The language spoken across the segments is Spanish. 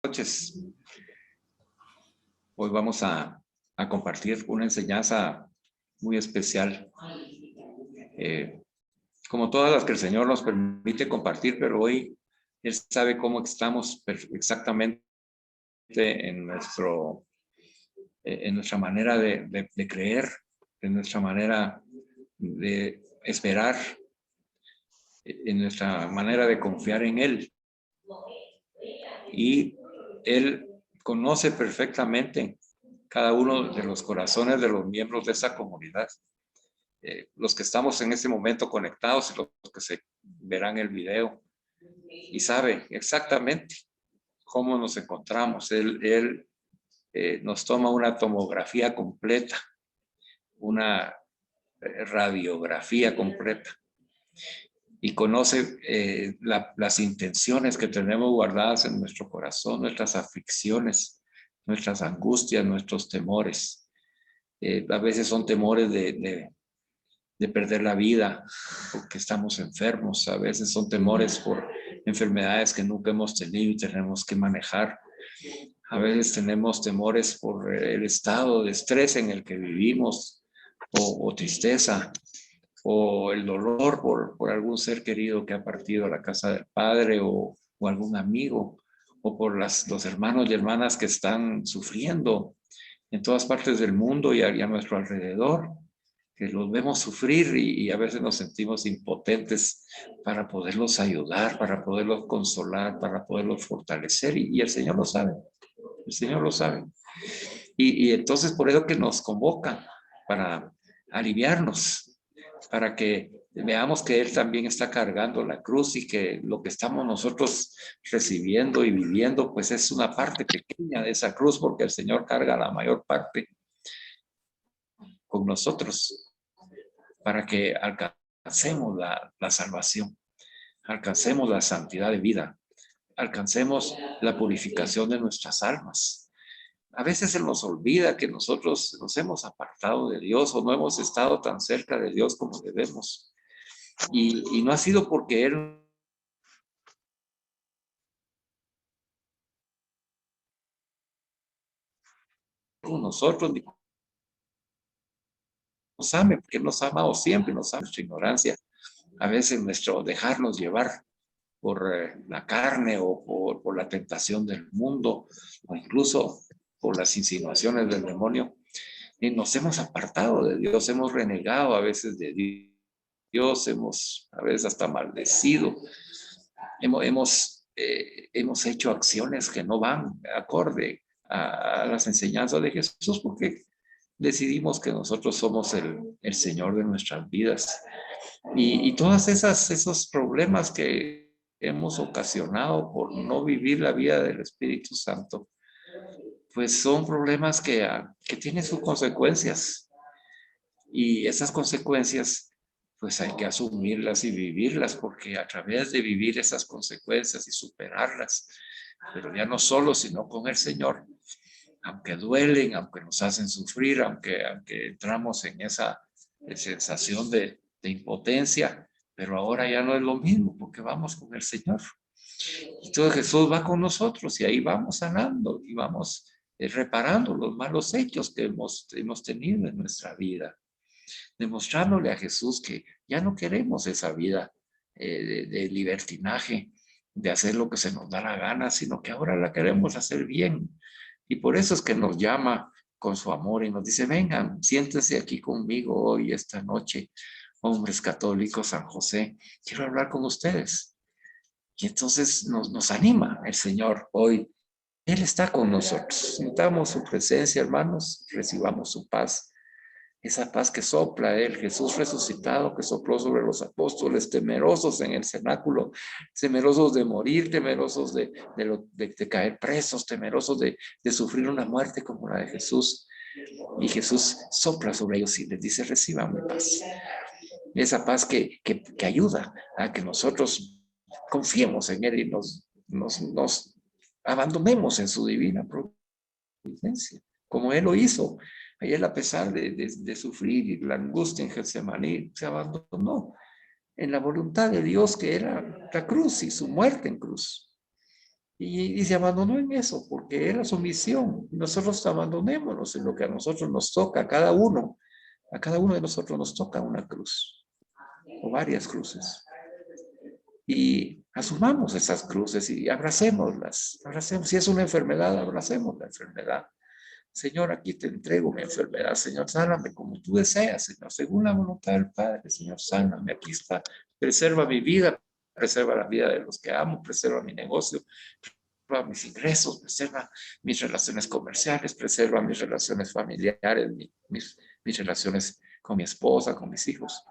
Noches. Hoy vamos a compartir una enseñanza muy especial, como todas las que el Señor nos permite compartir, pero hoy Él sabe cómo estamos exactamente en nuestra manera de creer, en nuestra manera de esperar, en nuestra manera de confiar en Él. Y Él conoce perfectamente cada uno de los corazones de los miembros de esa comunidad. Los que estamos en este momento conectados y los que se verán el video, y sabe exactamente cómo nos encontramos. Él nos toma una tomografía completa, una radiografía completa, y conoce las intenciones que tenemos guardadas en nuestro corazón, nuestras aflicciones, nuestras angustias, nuestros temores. A veces son temores de perder la vida porque estamos enfermos, a veces son temores por enfermedades que nunca hemos tenido y tenemos que manejar. A veces tenemos temores por el estado de estrés en el que vivimos, o tristeza, o el dolor por algún ser querido que ha partido a la casa del Padre, o algún amigo, o por los hermanos y hermanas que están sufriendo en todas partes del mundo y a nuestro alrededor, que los vemos sufrir y a veces nos sentimos impotentes para poderlos ayudar, para poderlos consolar, para poderlos fortalecer, y el Señor lo sabe, el Señor lo sabe. Y entonces por eso que nos convoca para aliviarnos, para que veamos que Él también está cargando la cruz y que lo que estamos nosotros recibiendo y viviendo pues es una parte pequeña de esa cruz, porque el Señor carga la mayor parte con nosotros, para que alcancemos la salvación, alcancemos la santidad de vida, alcancemos la purificación de nuestras almas. A veces se nos olvida que nosotros nos hemos apartado de Dios o no hemos estado tan cerca de Dios como debemos. Y no ha sido porque Él con nosotros ni nos ame, porque Él nos ha amado siempre, nos ama nuestra ignorancia. A veces nuestro dejarnos llevar por la carne o por la tentación del mundo, o incluso por las insinuaciones del demonio, y nos hemos apartado de Dios, hemos renegado a veces de Dios, hemos a veces hasta maldecido, hemos hecho acciones que no van acorde a las enseñanzas de Jesús, porque decidimos que nosotros somos el Señor de nuestras vidas. Y todas esos problemas que hemos ocasionado por no vivir la vida del Espíritu Santo, pues son problemas que tienen sus consecuencias. Y esas consecuencias, pues hay que asumirlas y vivirlas, porque a través de vivir esas consecuencias y superarlas, pero ya no solo, sino con el Señor, aunque duelen, aunque nos hacen sufrir, aunque entramos en esa sensación de impotencia, pero ahora ya no es lo mismo porque vamos con el Señor. Entonces Jesús va con nosotros y ahí vamos sanando y vamos reparando los malos hechos que hemos tenido en nuestra vida, demostrándole a Jesús que ya no queremos esa vida de libertinaje, de hacer lo que se nos da la gana, sino que ahora la queremos hacer bien. Y por eso es que nos llama con su amor y nos dice: vengan, siéntense aquí conmigo hoy, esta noche, hombres católicos, San José, quiero hablar con ustedes. Y entonces nos anima el Señor hoy. Él está con nosotros. Sintamos su presencia, hermanos, recibamos su paz. Esa paz que sopla Él, Jesús resucitado, que sopló sobre los apóstoles, temerosos en el cenáculo, temerosos de morir, temerosos de caer presos, temerosos de sufrir una muerte como la de Jesús. Y Jesús sopla sobre ellos y les dice: reciban mi paz. Esa paz que ayuda a que nosotros confiemos en Él y nos abandonemos en su divina providencia, como Él lo hizo. Él, a pesar de sufrir y la angustia en Getsemaní, se abandonó en la voluntad de Dios, que era la cruz y su muerte en cruz. Y se abandonó en eso, porque era su misión. Nosotros abandonémonos en lo que a nosotros nos toca, a cada uno de nosotros nos toca una cruz, o varias cruces. Y asumamos esas cruces y abracémoslas, abracemos. Si es una enfermedad, abracemos la enfermedad. Señor, aquí te entrego mi enfermedad. Señor, sáname como tú deseas, Señor, según la voluntad del Padre. Señor, sáname. Aquí está. Preserva mi vida, preserva la vida de los que amo, preserva mi negocio, preserva mis ingresos, preserva mis relaciones comerciales, preserva mis relaciones familiares, mis relaciones con mi esposa, con mis hijos.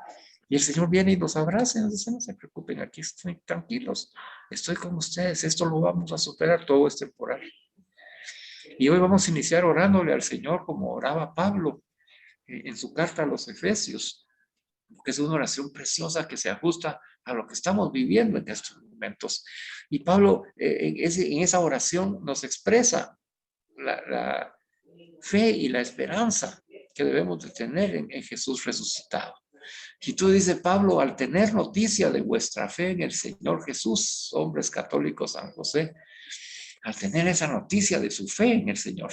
Y el Señor viene y nos abraza y nos dice, no se preocupen, aquí estoy tranquilos, estoy con ustedes, esto lo vamos a superar, todo es temporal. Y hoy vamos a iniciar orándole al Señor como oraba Pablo en su carta a los Efesios, que es una oración preciosa que se ajusta a lo que estamos viviendo en estos momentos. Y Pablo en esa oración nos expresa la fe y la esperanza que debemos de tener en Jesús resucitado. Y tú dices, Pablo, al tener noticia de vuestra fe en el Señor Jesús, hombres católicos San José, al tener esa noticia de su fe en el Señor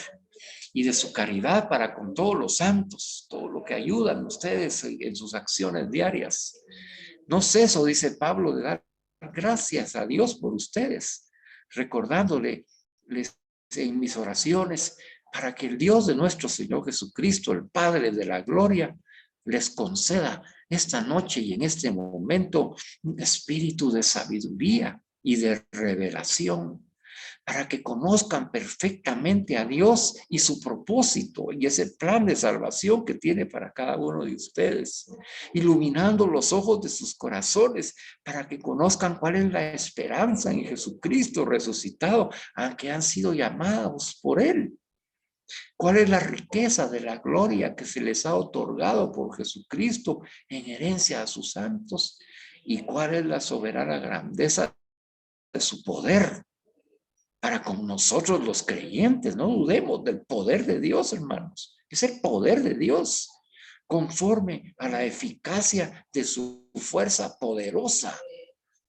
y de su caridad para con todos los santos, todo lo que ayudan ustedes en sus acciones diarias. No ceso, dice Pablo, de dar gracias a Dios por ustedes, recordándoles en mis oraciones para que el Dios de nuestro Señor Jesucristo, el Padre de la gloria, les conceda esta noche y en este momento un espíritu de sabiduría y de revelación para que conozcan perfectamente a Dios y su propósito y ese plan de salvación que tiene para cada uno de ustedes, iluminando los ojos de sus corazones para que conozcan cuál es la esperanza en Jesucristo resucitado, a que han sido llamados por Él. ¿Cuál es la riqueza de la gloria que se les ha otorgado por Jesucristo en herencia a sus santos? ¿Y cuál es la soberana grandeza de su poder para con nosotros los creyentes? No dudemos del poder de Dios, hermanos. Es el poder de Dios, conforme a la eficacia de su fuerza poderosa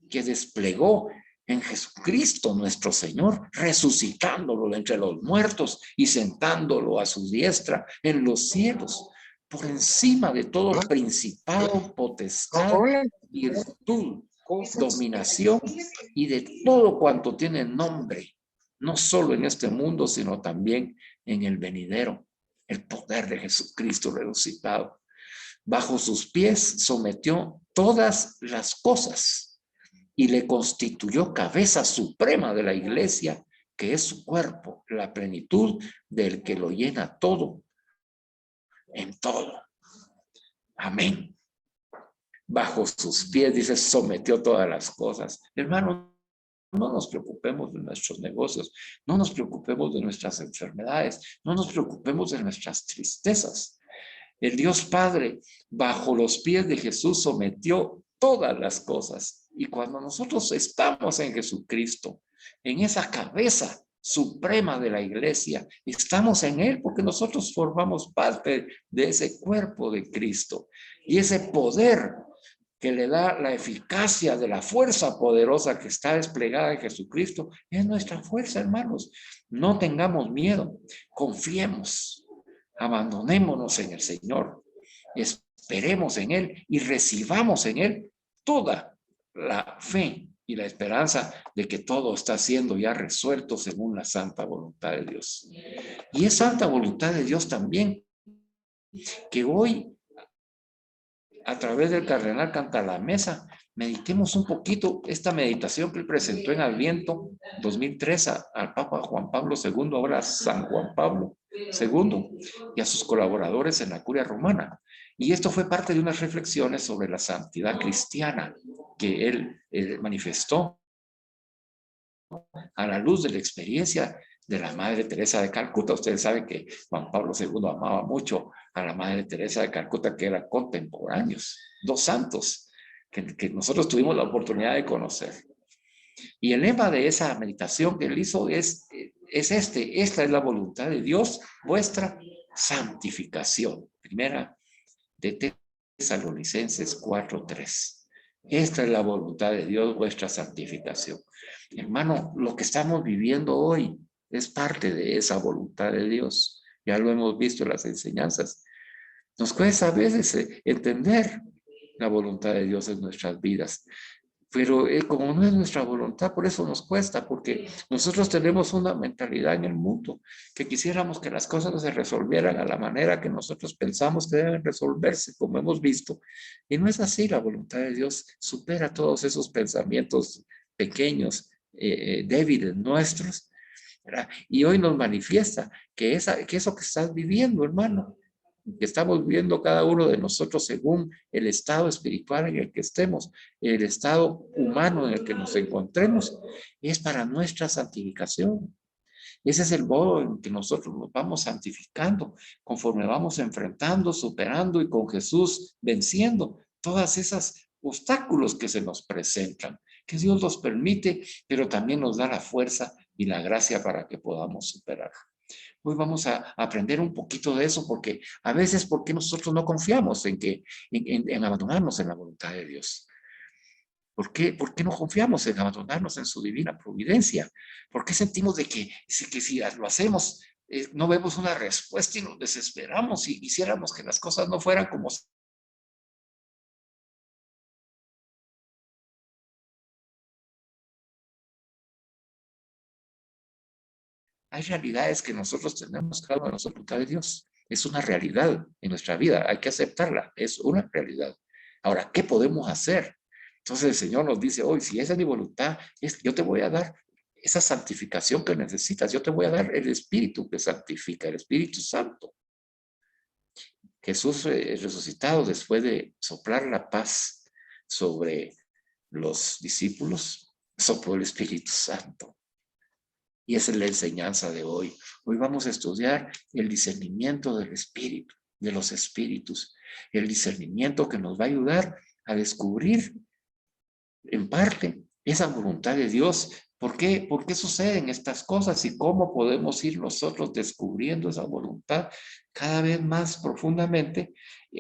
que desplegó en Jesucristo nuestro Señor, resucitándolo de entre los muertos y sentándolo a su diestra en los cielos, por encima de todo principado, potestad, virtud, dominación y de todo cuanto tiene nombre, no solo en este mundo, sino también en el venidero. El poder de Jesucristo resucitado. Bajo sus pies sometió todas las cosas y le constituyó cabeza suprema de la iglesia, que es su cuerpo, la plenitud del que lo llena todo, en todo. Amén. Bajo sus pies, dice, sometió todas las cosas. Hermanos, no nos preocupemos de nuestros negocios, no nos preocupemos de nuestras enfermedades, no nos preocupemos de nuestras tristezas. El Dios Padre, bajo los pies de Jesús, sometió todas las cosas. Y cuando nosotros estamos en Jesucristo, en esa cabeza suprema de la iglesia, estamos en Él porque nosotros formamos parte de ese cuerpo de Cristo. Y ese poder que le da la eficacia de la fuerza poderosa que está desplegada en Jesucristo, es nuestra fuerza, hermanos. No tengamos miedo, confiemos, abandonémonos en el Señor, esperemos en Él y recibamos en Él toda la fe y la esperanza de que todo está siendo ya resuelto según la santa voluntad de Dios. Y es santa voluntad de Dios también que hoy, a través del cardenal Cantalamessa, meditemos un poquito esta meditación que él presentó en Adviento 2003 al Papa Juan Pablo II, ahora San Juan Pablo II, y a sus colaboradores en la Curia Romana. Y esto fue parte de unas reflexiones sobre la santidad cristiana que él manifestó a la luz de la experiencia de la Madre Teresa de Calcuta. Ustedes saben que Juan Pablo II amaba mucho a la Madre Teresa de Calcuta, que eran contemporáneos, dos santos que nosotros tuvimos la oportunidad de conocer. Y el lema de esa meditación que él hizo es esta es la voluntad de Dios, vuestra santificación. Primera de Tesalonicenses 4:3. Esta es la voluntad de Dios, vuestra santificación. Hermano, lo que estamos viviendo hoy es parte de esa voluntad de Dios. Ya lo hemos visto en las enseñanzas. Nos cuesta a veces entender la voluntad de Dios en nuestras vidas. Pero como no es nuestra voluntad, por eso nos cuesta, porque nosotros tenemos una mentalidad en el mundo, que quisiéramos que las cosas se resolvieran a la manera que nosotros pensamos que deben resolverse, como hemos visto. Y no es así, la voluntad de Dios supera todos esos pensamientos pequeños, débiles nuestros, ¿verdad? Y hoy nos manifiesta que eso que estás viviendo, hermano, que estamos viviendo cada uno de nosotros según el estado espiritual en el que estemos, el estado humano en el que nos encontremos, es para nuestra santificación. Ese es el modo en que nosotros nos vamos santificando, conforme vamos enfrentando, superando y con Jesús venciendo todas esas obstáculos que se nos presentan, que Dios los permite, pero también nos da la fuerza y la gracia para que podamos superar. Hoy vamos a aprender un poquito de eso, porque a veces, ¿por qué nosotros no confiamos en abandonarnos en la voluntad de Dios? ¿Por qué no confiamos en abandonarnos en su divina providencia? ¿Por qué sentimos de que si lo hacemos, no vemos una respuesta y nos desesperamos y quisiéramos que las cosas no fueran como... Hay realidades que nosotros tenemos cada uno de nosotros, voluntad de Dios. Es una realidad en nuestra vida, hay que aceptarla, es una realidad. Ahora, ¿qué podemos hacer? Entonces el Señor nos dice hoy, si esa es mi voluntad, yo te voy a dar esa santificación que necesitas, yo te voy a dar el Espíritu que santifica, el Espíritu Santo. Jesús resucitado después de soplar la paz sobre los discípulos, sopló el Espíritu Santo. Y esa es la enseñanza de hoy. Hoy vamos a estudiar el discernimiento del espíritu, de los espíritus, el discernimiento que nos va a ayudar a descubrir en parte esa voluntad de Dios. ¿Por qué suceden estas cosas y cómo podemos ir nosotros descubriendo esa voluntad cada vez más profundamente,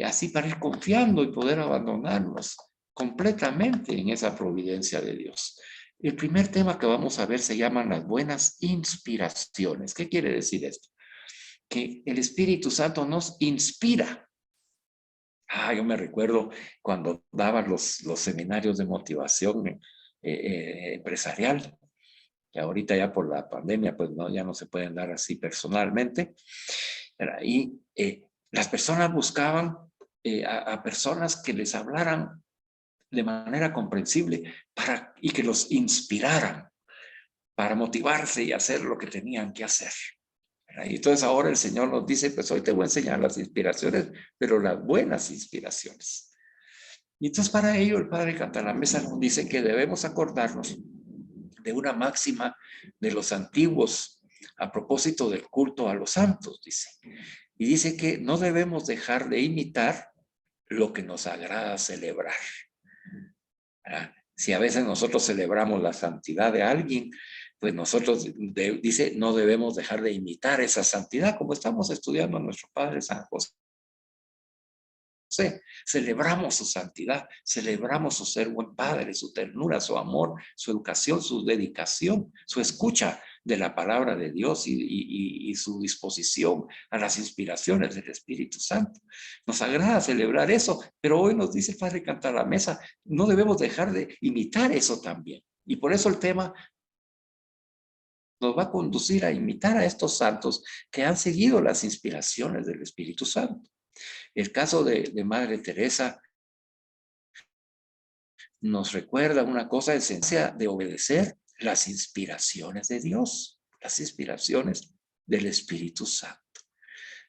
así para ir confiando y poder abandonarnos completamente en esa providencia de Dios? El primer tema que vamos a ver se llaman las buenas inspiraciones. ¿Qué quiere decir esto? Que el Espíritu Santo nos inspira. Yo me recuerdo cuando daba los seminarios de motivación empresarial, que ahorita ya por la pandemia, pues no, ya no se pueden dar así personalmente. Y las personas buscaban a personas que les hablaran de manera comprensible y que los inspiraran para motivarse y hacer lo que tenían que hacer. Y entonces ahora el Señor nos dice, pues hoy te voy a enseñar las inspiraciones, pero las buenas inspiraciones. Y entonces para ello el Padre Cantalamessa nos dice que debemos acordarnos de una máxima de los antiguos a propósito del culto a los santos, dice. Y dice que no debemos dejar de imitar lo que nos agrada celebrar. Si a veces nosotros celebramos la santidad de alguien, pues nosotros, dice, no debemos dejar de imitar esa santidad, como estamos estudiando a nuestro Padre San José. Celebramos su santidad, celebramos su ser buen padre, su ternura, su amor, su educación, su dedicación, su escucha de la palabra de Dios y su disposición a las inspiraciones del Espíritu Santo. Nos agrada celebrar eso, pero hoy nos dice el Padre Cantalamessa, no debemos dejar de imitar eso también. Y por eso el tema nos va a conducir a imitar a estos santos que han seguido las inspiraciones del Espíritu Santo. El caso de Madre Teresa nos recuerda una cosa esencial de obedecer las inspiraciones de Dios, las inspiraciones del Espíritu Santo.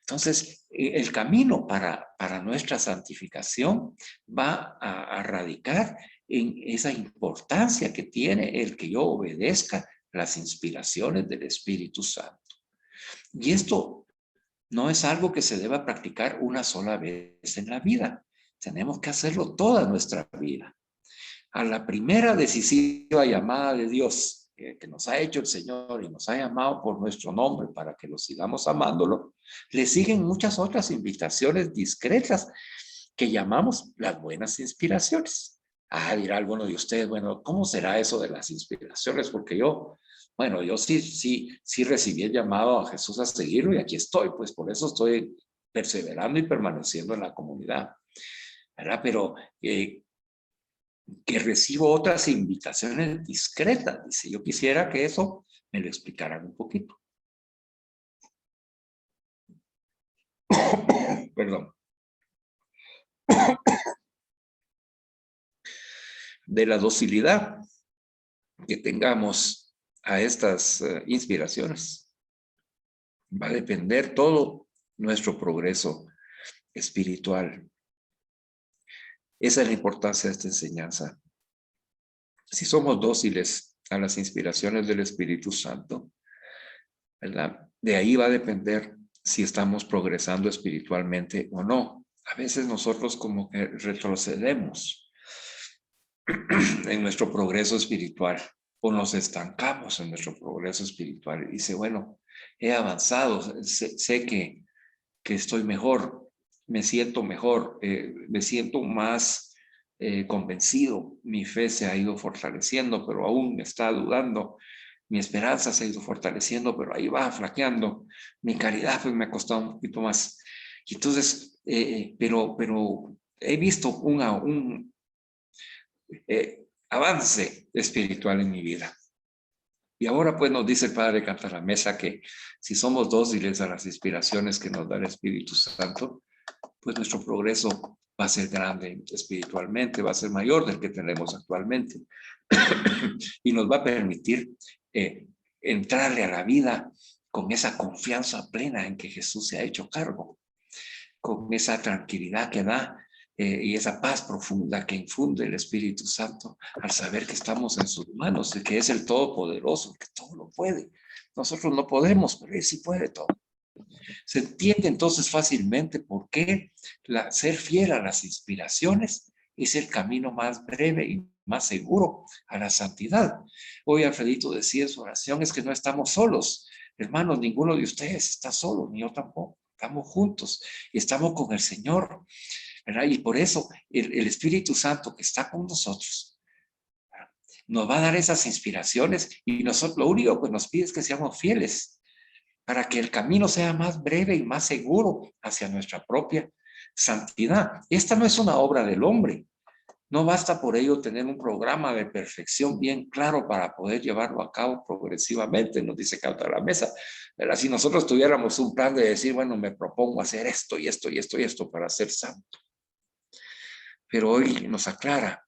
Entonces, el camino para nuestra santificación va a radicar en esa importancia que tiene el que yo obedezca las inspiraciones del Espíritu Santo. Y esto no es algo que se deba practicar una sola vez en la vida. Tenemos que hacerlo toda nuestra vida. A la primera decisiva llamada de Dios que nos ha hecho el Señor y nos ha llamado por nuestro nombre para que lo sigamos amándolo, le siguen muchas otras invitaciones discretas que llamamos las buenas inspiraciones. Dirá alguno de ustedes, bueno, ¿cómo será eso de las inspiraciones? Porque yo sí recibí el llamado a Jesús a seguirlo y aquí estoy, pues por eso estoy perseverando y permaneciendo en la comunidad, ¿verdad? Pero que recibo otras invitaciones discretas, dice, yo quisiera que eso me lo explicaran un poquito. Perdón. De la docilidad que tengamos a estas inspiraciones. Va a depender todo nuestro progreso espiritual. Esa es la importancia de esta enseñanza. Si somos dóciles a las inspiraciones del Espíritu Santo, ¿verdad? De ahí va a depender si estamos progresando espiritualmente o no. A veces nosotros como que retrocedemos en nuestro progreso espiritual o nos estancamos en nuestro progreso espiritual y dice, bueno, he avanzado, sé que estoy mejor, me siento mejor, me siento más convencido, mi fe se ha ido fortaleciendo, pero aún está dudando, mi esperanza se ha ido fortaleciendo, pero ahí va flaqueando, mi caridad pues me ha costado un poquito más. Y entonces, pero he visto un avance espiritual en mi vida. Y ahora pues nos dice el Padre Cantalamessa que si somos dóciles a las inspiraciones que nos da el Espíritu Santo, pues nuestro progreso va a ser grande espiritualmente, va a ser mayor del que tenemos actualmente. Y nos va a permitir entrarle a la vida con esa confianza plena en que Jesús se ha hecho cargo, con esa tranquilidad que da y esa paz profunda que infunde el Espíritu Santo al saber que estamos en sus manos y que es el Todopoderoso, que todo lo puede. Nosotros no podemos, pero Él sí puede todo. Se entiende entonces fácilmente por qué ser fiel a las inspiraciones es el camino más breve y más seguro a la santidad. Hoy Alfredito decía en su oración, es que no estamos solos. Hermanos, ninguno de ustedes está solo, ni yo tampoco. Estamos juntos y estamos con el Señor, ¿verdad? Y por eso el Espíritu Santo que está con nosotros, ¿verdad?, nos va a dar esas inspiraciones y nosotros lo único que nos pide es que seamos fieles para que el camino sea más breve y más seguro hacia nuestra propia santidad. Esta no es una obra del hombre. No basta por ello tener un programa de perfección bien claro para poder llevarlo a cabo progresivamente, nos dice Cantalamessa. Si nosotros tuviéramos un plan de decir, bueno, me propongo hacer esto y esto y esto y esto para ser santo. Pero hoy nos aclara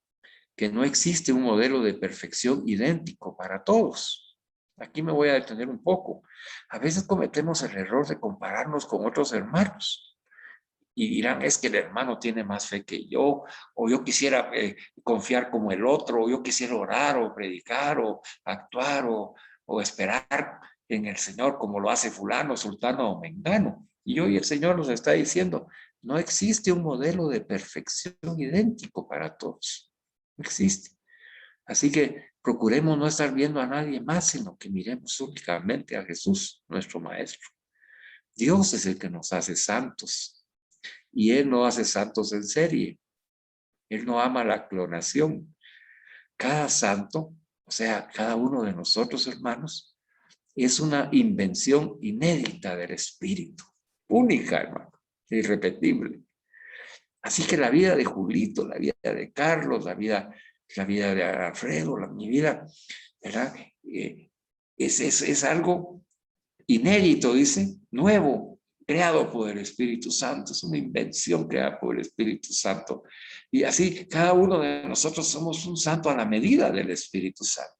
que no existe un modelo de perfección idéntico para todos. Aquí me voy a detener un poco. A veces cometemos el error de compararnos con otros hermanos. Y dirán, es que el hermano tiene más fe que yo, o yo quisiera confiar como el otro, o yo quisiera orar, o predicar, o actuar, o esperar en el Señor como lo hace fulano, sultano o mengano. Y hoy el Señor nos está diciendo, no existe un modelo de perfección idéntico para todos. No existe. Así que procuremos no estar viendo a nadie más, sino que miremos únicamente a Jesús, nuestro Maestro. Dios es el que nos hace santos. Y Él no hace santos en serie. Él no ama la clonación. Cada santo, o sea, cada uno de nosotros, hermanos, es una invención inédita del Espíritu. Única, hermano. Irrepetible. Así que la vida de Julito, la vida de Carlos, la vida de Alfredo, mi vida, ¿verdad? Es algo inédito, dice, nuevo, creado por el Espíritu Santo, es una invención creada por el Espíritu Santo. Y así cada uno de nosotros somos un santo a la medida del Espíritu Santo.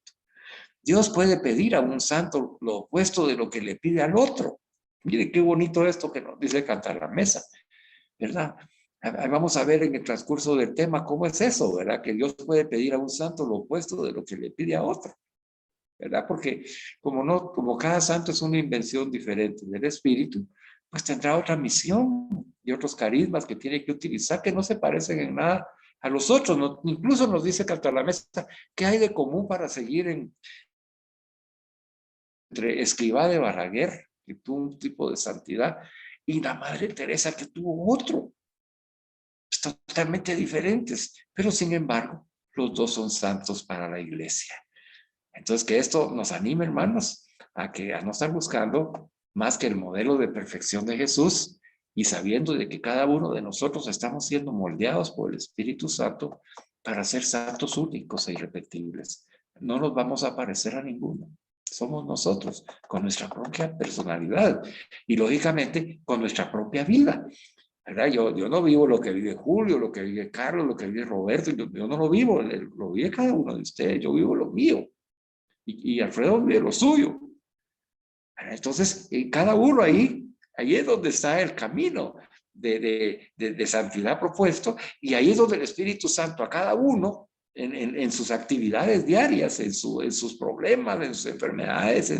Dios puede pedir a un santo lo opuesto de lo que le pide al otro. Mire qué bonito esto que nos dice Cantalamessa, ¿verdad? Vamos a ver en el transcurso del tema cómo es eso, ¿verdad? Que Dios puede pedir a un santo lo opuesto de lo que le pide a otro, ¿verdad? Porque como cada santo es una invención diferente del Espíritu, pues tendrá otra misión y otros carismas que tiene que utilizar que no se parecen en nada a los otros. ¿No? Incluso nos dice Cantalamessa, ¿qué hay de común para seguir entre Escrivá de Balaguer, que tuvo un tipo de santidad, y la Madre Teresa, que tuvo otro? Totalmente diferentes, pero sin embargo, los dos son santos para la iglesia. Entonces, que esto nos anime, hermanos, a no estar buscando más que el modelo de perfección de Jesús y sabiendo de que cada uno de nosotros estamos siendo moldeados por el Espíritu Santo para ser santos únicos e irrepetibles. No nos vamos a parecer a ninguno. Somos nosotros, con nuestra propia personalidad y, lógicamente, con nuestra propia vida. ¿Verdad? Yo no vivo lo que vive Julio, lo que vive Carlos, lo que vive Roberto. Yo no lo vivo, lo vive cada uno de ustedes. Yo vivo lo mío. Y Alfredo vive lo suyo. Entonces, cada uno ahí es donde está el camino de santidad propuesto, y ahí es donde el Espíritu Santo a cada uno en sus actividades diarias, en sus problemas, en sus enfermedades,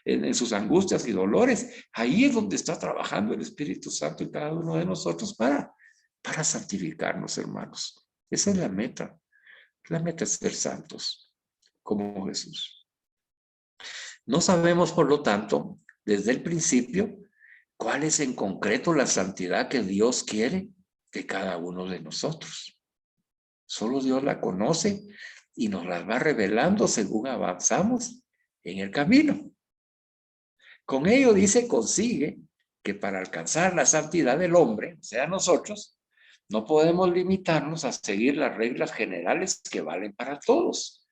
en sus angustias y dolores, ahí es donde está trabajando el Espíritu Santo en cada uno de nosotros para santificarnos, hermanos. Esa es la meta. La meta es ser santos como Jesús. No sabemos, por lo tanto, desde el principio, cuál es en concreto la santidad que Dios quiere de cada uno de nosotros. Solo Dios la conoce y nos la va revelando según avanzamos en el camino. Con ello dice, consigue que para alcanzar la santidad del hombre, o sea, nosotros, no podemos limitarnos a seguir las reglas generales que valen para todos.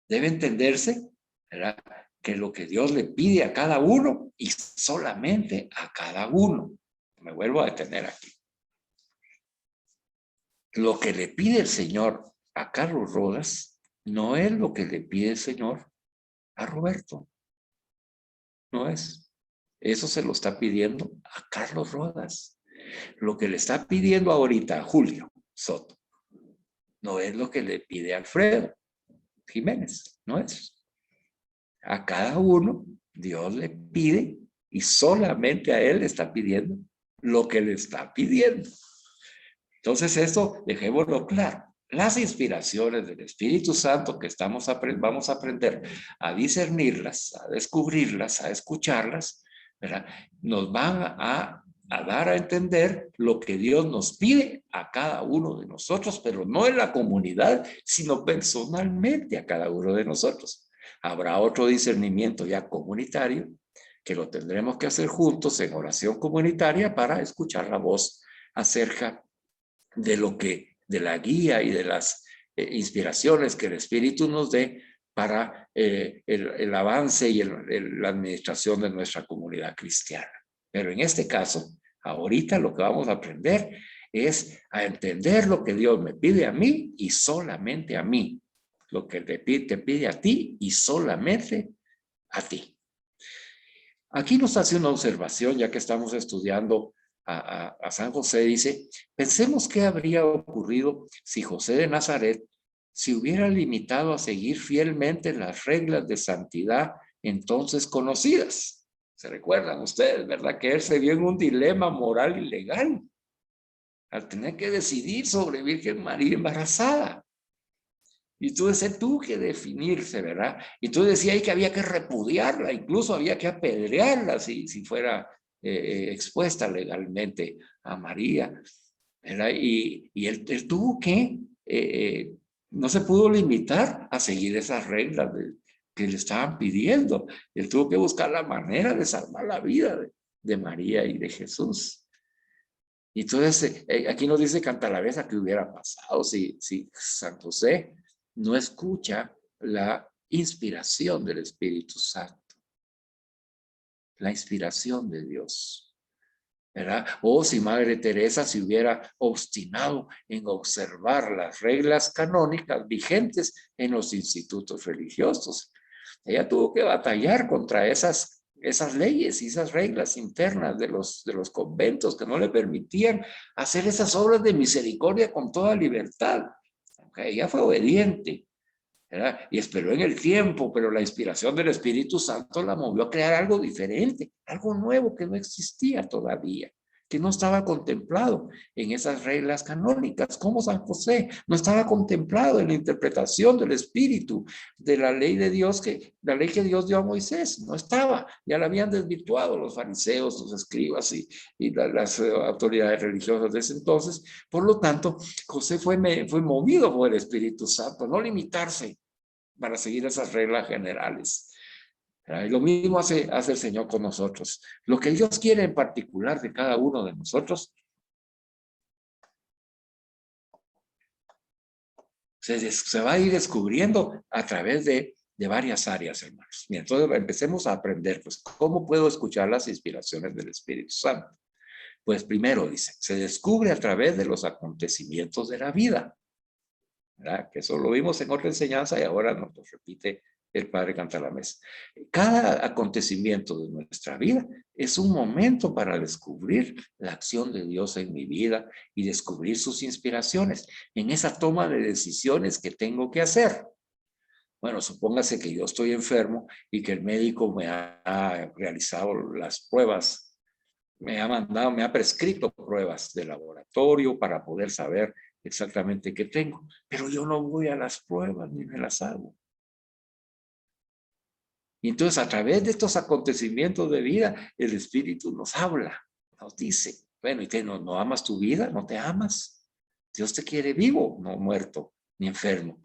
Debe entenderse, ¿verdad?, que lo que Dios le pide a cada uno y solamente a cada uno. Me vuelvo a detener aquí. Lo que le pide el Señor a Carlos Rodas no es lo que le pide el Señor a Roberto. No es. Eso se lo está pidiendo a Carlos Rodas. Lo que le está pidiendo ahorita a Julio Soto no es lo que le pide a Alfredo Jiménez. No es. A cada uno Dios le pide y solamente a él le está pidiendo lo que le está pidiendo. Entonces esto dejémoslo claro. Las inspiraciones del Espíritu Santo que vamos a aprender a discernirlas, a descubrirlas, a escucharlas, ¿verdad?, nos van a dar a entender lo que Dios nos pide a cada uno de nosotros, pero no en la comunidad, sino personalmente a cada uno de nosotros. Habrá otro discernimiento ya comunitario que lo tendremos que hacer juntos en oración comunitaria para escuchar la voz acerca de la guía y de las inspiraciones que el Espíritu nos dé para el avance y la administración de nuestra comunidad cristiana. Pero en este caso, ahorita lo que vamos a aprender es a entender lo que Dios me pide a mí y solamente a mí. Lo que te pide a ti y solamente a ti. Aquí nos hace una observación, ya que estamos estudiando a San José. Dice, pensemos qué habría ocurrido si José de Nazaret se hubiera limitado a seguir fielmente las reglas de santidad entonces conocidas. Se recuerdan ustedes, ¿verdad?, que él se vio en un dilema moral y legal al tener que decidir sobre Virgen María embarazada. Y entonces tuvo que definirse, ¿verdad? Y entonces decía ahí que había que repudiarla, incluso había que apedrearla si fuera expuesta legalmente a María, ¿verdad? Y él tuvo que, no se pudo limitar a seguir esas reglas que le estaban pidiendo. Él tuvo que buscar la manera de salvar la vida de María y de Jesús. Y entonces aquí nos dice Cantalavesa que hubiera pasado si San José no escucha la inspiración del Espíritu Santo, la inspiración de Dios, ¿verdad? O si Madre Teresa se hubiera obstinado en observar las reglas canónicas vigentes en los institutos religiosos. Ella tuvo que batallar contra esas leyes y esas reglas internas de los conventos que no le permitían hacer esas obras de misericordia con toda libertad. Ella fue obediente, ¿verdad?, y esperó en el tiempo, pero la inspiración del Espíritu Santo la movió a crear algo diferente, algo nuevo que no existía todavía. que no estaba contemplado en esas reglas canónicas, como San José no estaba contemplado en la interpretación del Espíritu de la ley de Dios, la ley que Dios dio a Moisés, no estaba, ya la habían desvirtuado los fariseos, los escribas y las autoridades religiosas de ese entonces. Por lo tanto, José fue movido por el Espíritu Santo, no limitarse para seguir esas reglas generales. Y lo mismo hace el Señor con nosotros. Lo que Dios quiere en particular de cada uno de nosotros se va a ir descubriendo a través de varias áreas, hermanos. Y entonces empecemos a aprender, pues, ¿cómo puedo escuchar las inspiraciones del Espíritu Santo? Pues primero dice, se descubre a través de los acontecimientos de la vida, ¿verdad? Que eso lo vimos en otra enseñanza y ahora nos lo repite el Padre Cantalamés. Cada acontecimiento de nuestra vida es un momento para descubrir la acción de Dios en mi vida y descubrir sus inspiraciones en esa toma de decisiones que tengo que hacer. Bueno, supóngase que yo estoy enfermo y que el médico me ha realizado las pruebas, me ha prescrito pruebas de laboratorio para poder saber exactamente qué tengo, pero yo no voy a las pruebas ni me las hago. Y entonces, a través de estos acontecimientos de vida, el Espíritu nos habla, nos dice, bueno, ¿y no amas tu vida? ¿No te amas? Dios te quiere vivo, no muerto, ni enfermo.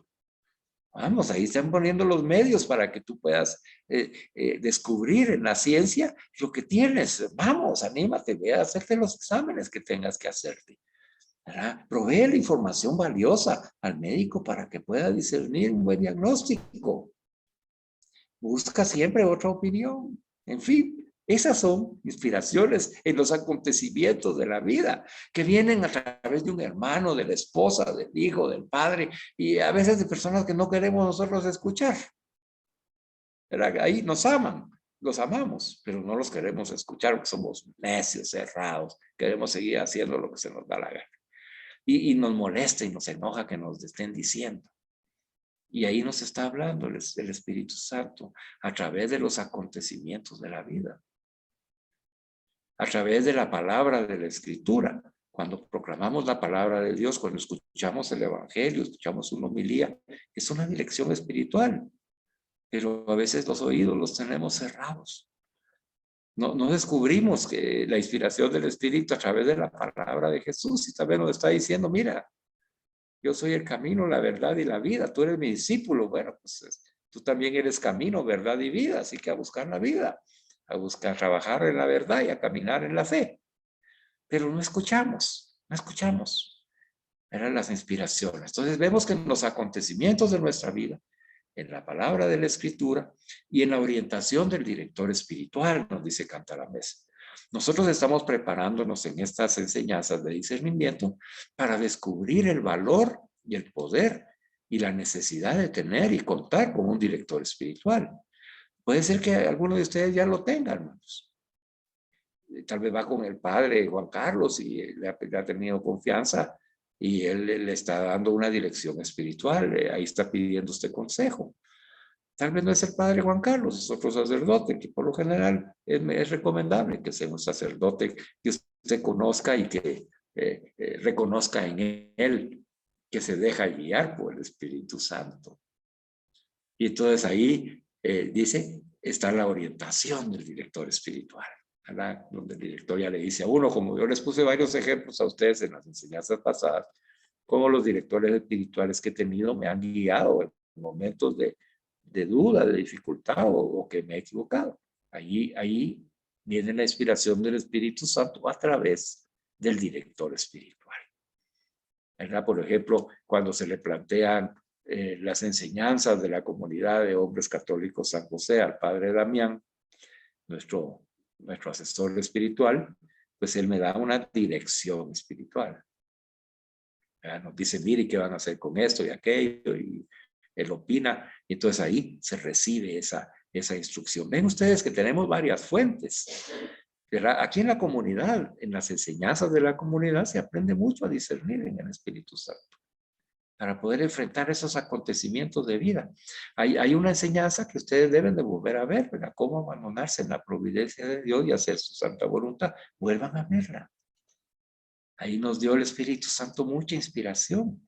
Vamos, ahí están poniendo los medios para que tú puedas descubrir en la ciencia lo que tienes. Vamos, anímate, ve a hacerte los exámenes que tengas que hacerte, ¿verdad? Provee la información valiosa al médico para que pueda discernir un buen diagnóstico. Busca siempre otra opinión. En fin, esas son inspiraciones en los acontecimientos de la vida que vienen a través de un hermano, de la esposa, del hijo, del padre y a veces de personas que no queremos nosotros escuchar. ¿Verdad? Ahí nos aman, los amamos, pero no los queremos escuchar porque somos necios, cerrados, queremos seguir haciendo lo que se nos da la gana. Y nos molesta y nos enoja que nos estén diciendo. Y ahí nos está hablando el Espíritu Santo a través de los acontecimientos de la vida, a través de la palabra de la Escritura. Cuando proclamamos la palabra de Dios, cuando escuchamos el Evangelio, escuchamos una homilía, es una dirección espiritual, pero a veces los oídos los tenemos cerrados. No descubrimos que la inspiración del Espíritu a través de la palabra de Jesús, y también nos está diciendo, mira, yo soy el camino, la verdad y la vida. Tú eres mi discípulo. Bueno, pues tú también eres camino, verdad y vida. Así que a buscar la vida, a buscar trabajar en la verdad y a caminar en la fe. Pero no escuchamos. Eran las inspiraciones. Entonces vemos que en los acontecimientos de nuestra vida, en la palabra de la Escritura y en la orientación del director espiritual, nos dice Cantalamés. Nosotros estamos preparándonos en estas enseñanzas de discernimiento para descubrir el valor y el poder y la necesidad de tener y contar con un director espiritual. Puede ser que algunos de ustedes ya lo tengan, hermanos. Tal vez va con el padre Juan Carlos y le ha tenido confianza y él le está dando una dirección espiritual. Ahí está pidiendo usted consejo. Tal vez no es el padre Juan Carlos, es otro sacerdote, que por lo general es recomendable que sea un sacerdote que usted conozca y que reconozca en él que se deja guiar por el Espíritu Santo. Y entonces ahí dice, está la orientación del director espiritual, ¿verdad? Donde el director ya le dice a uno, como yo les puse varios ejemplos a ustedes en las enseñanzas pasadas, como los directores espirituales que he tenido me han guiado en momentos de duda, de dificultad o que me he equivocado. Ahí viene la inspiración del Espíritu Santo a través del director espiritual. ¿Verdad? Por ejemplo, cuando se le plantean las enseñanzas de la comunidad de hombres católicos San José al padre Damián, nuestro asesor espiritual, pues él me da una dirección espiritual. ¿Verdad? Nos dice, mire, ¿qué van a hacer con esto y aquello? Y él opina, y entonces ahí se recibe esa instrucción. Ven ustedes que tenemos varias fuentes, ¿verdad? Aquí en la comunidad, en las enseñanzas de la comunidad, se aprende mucho a discernir en el Espíritu Santo, para poder enfrentar esos acontecimientos de vida. Hay una enseñanza que ustedes deben de volver a ver, ¿verdad? Cómo abandonarse en la providencia de Dios y hacer su santa voluntad. Vuelvan a verla. Ahí nos dio el Espíritu Santo mucha inspiración.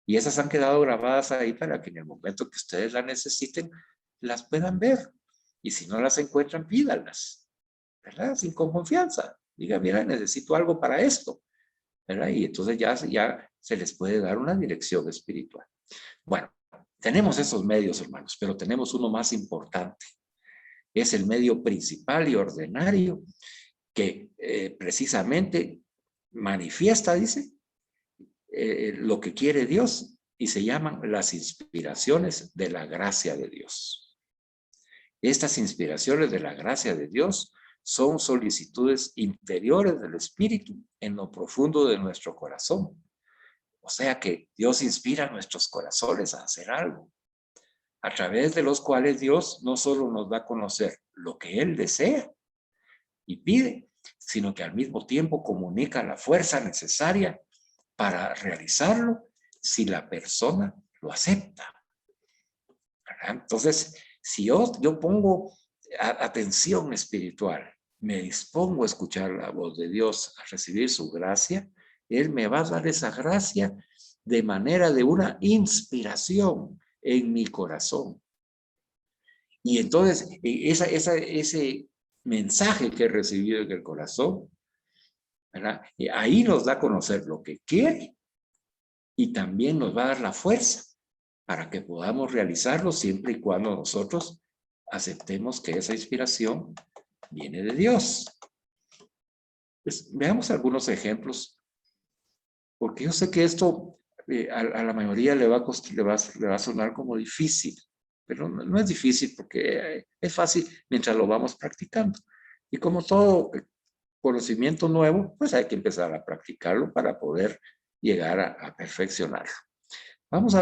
Y esas han quedado grabadas ahí para que en el momento que ustedes las necesiten, las puedan ver. Y si no las encuentran, pídanlas, ¿verdad? Sin con confianza. Diga, mira, necesito algo para esto, ¿verdad? Y entonces ya se les puede dar una dirección espiritual. Bueno, tenemos esos medios, hermanos, pero tenemos uno más importante. Es el medio principal y ordinario que precisamente manifiesta, dice, lo que quiere Dios, y se llaman las inspiraciones de la gracia de Dios. Estas inspiraciones de la gracia de Dios son solicitudes interiores del Espíritu en lo profundo de nuestro corazón. O sea que Dios inspira nuestros corazones a hacer algo, a través de los cuales Dios no solo nos da a conocer lo que Él desea y pide, sino que al mismo tiempo comunica la fuerza necesaria para realizarlo si la persona lo acepta. ¿Verdad? Entonces, si yo pongo atención espiritual, me dispongo a escuchar la voz de Dios, a recibir su gracia, Él me va a dar esa gracia de manera de una inspiración en mi corazón. Y entonces, ese mensaje que he recibido en el corazón, ¿verdad? Y ahí nos da a conocer lo que quiere y también nos va a dar la fuerza para que podamos realizarlo siempre y cuando nosotros aceptemos que esa inspiración viene de Dios. Pues veamos algunos ejemplos, porque yo sé que esto a la mayoría le va a sonar como difícil, pero no es difícil porque es fácil mientras lo vamos practicando. Y como todo conocimiento nuevo, pues hay que empezar a practicarlo para poder llegar a perfeccionarlo.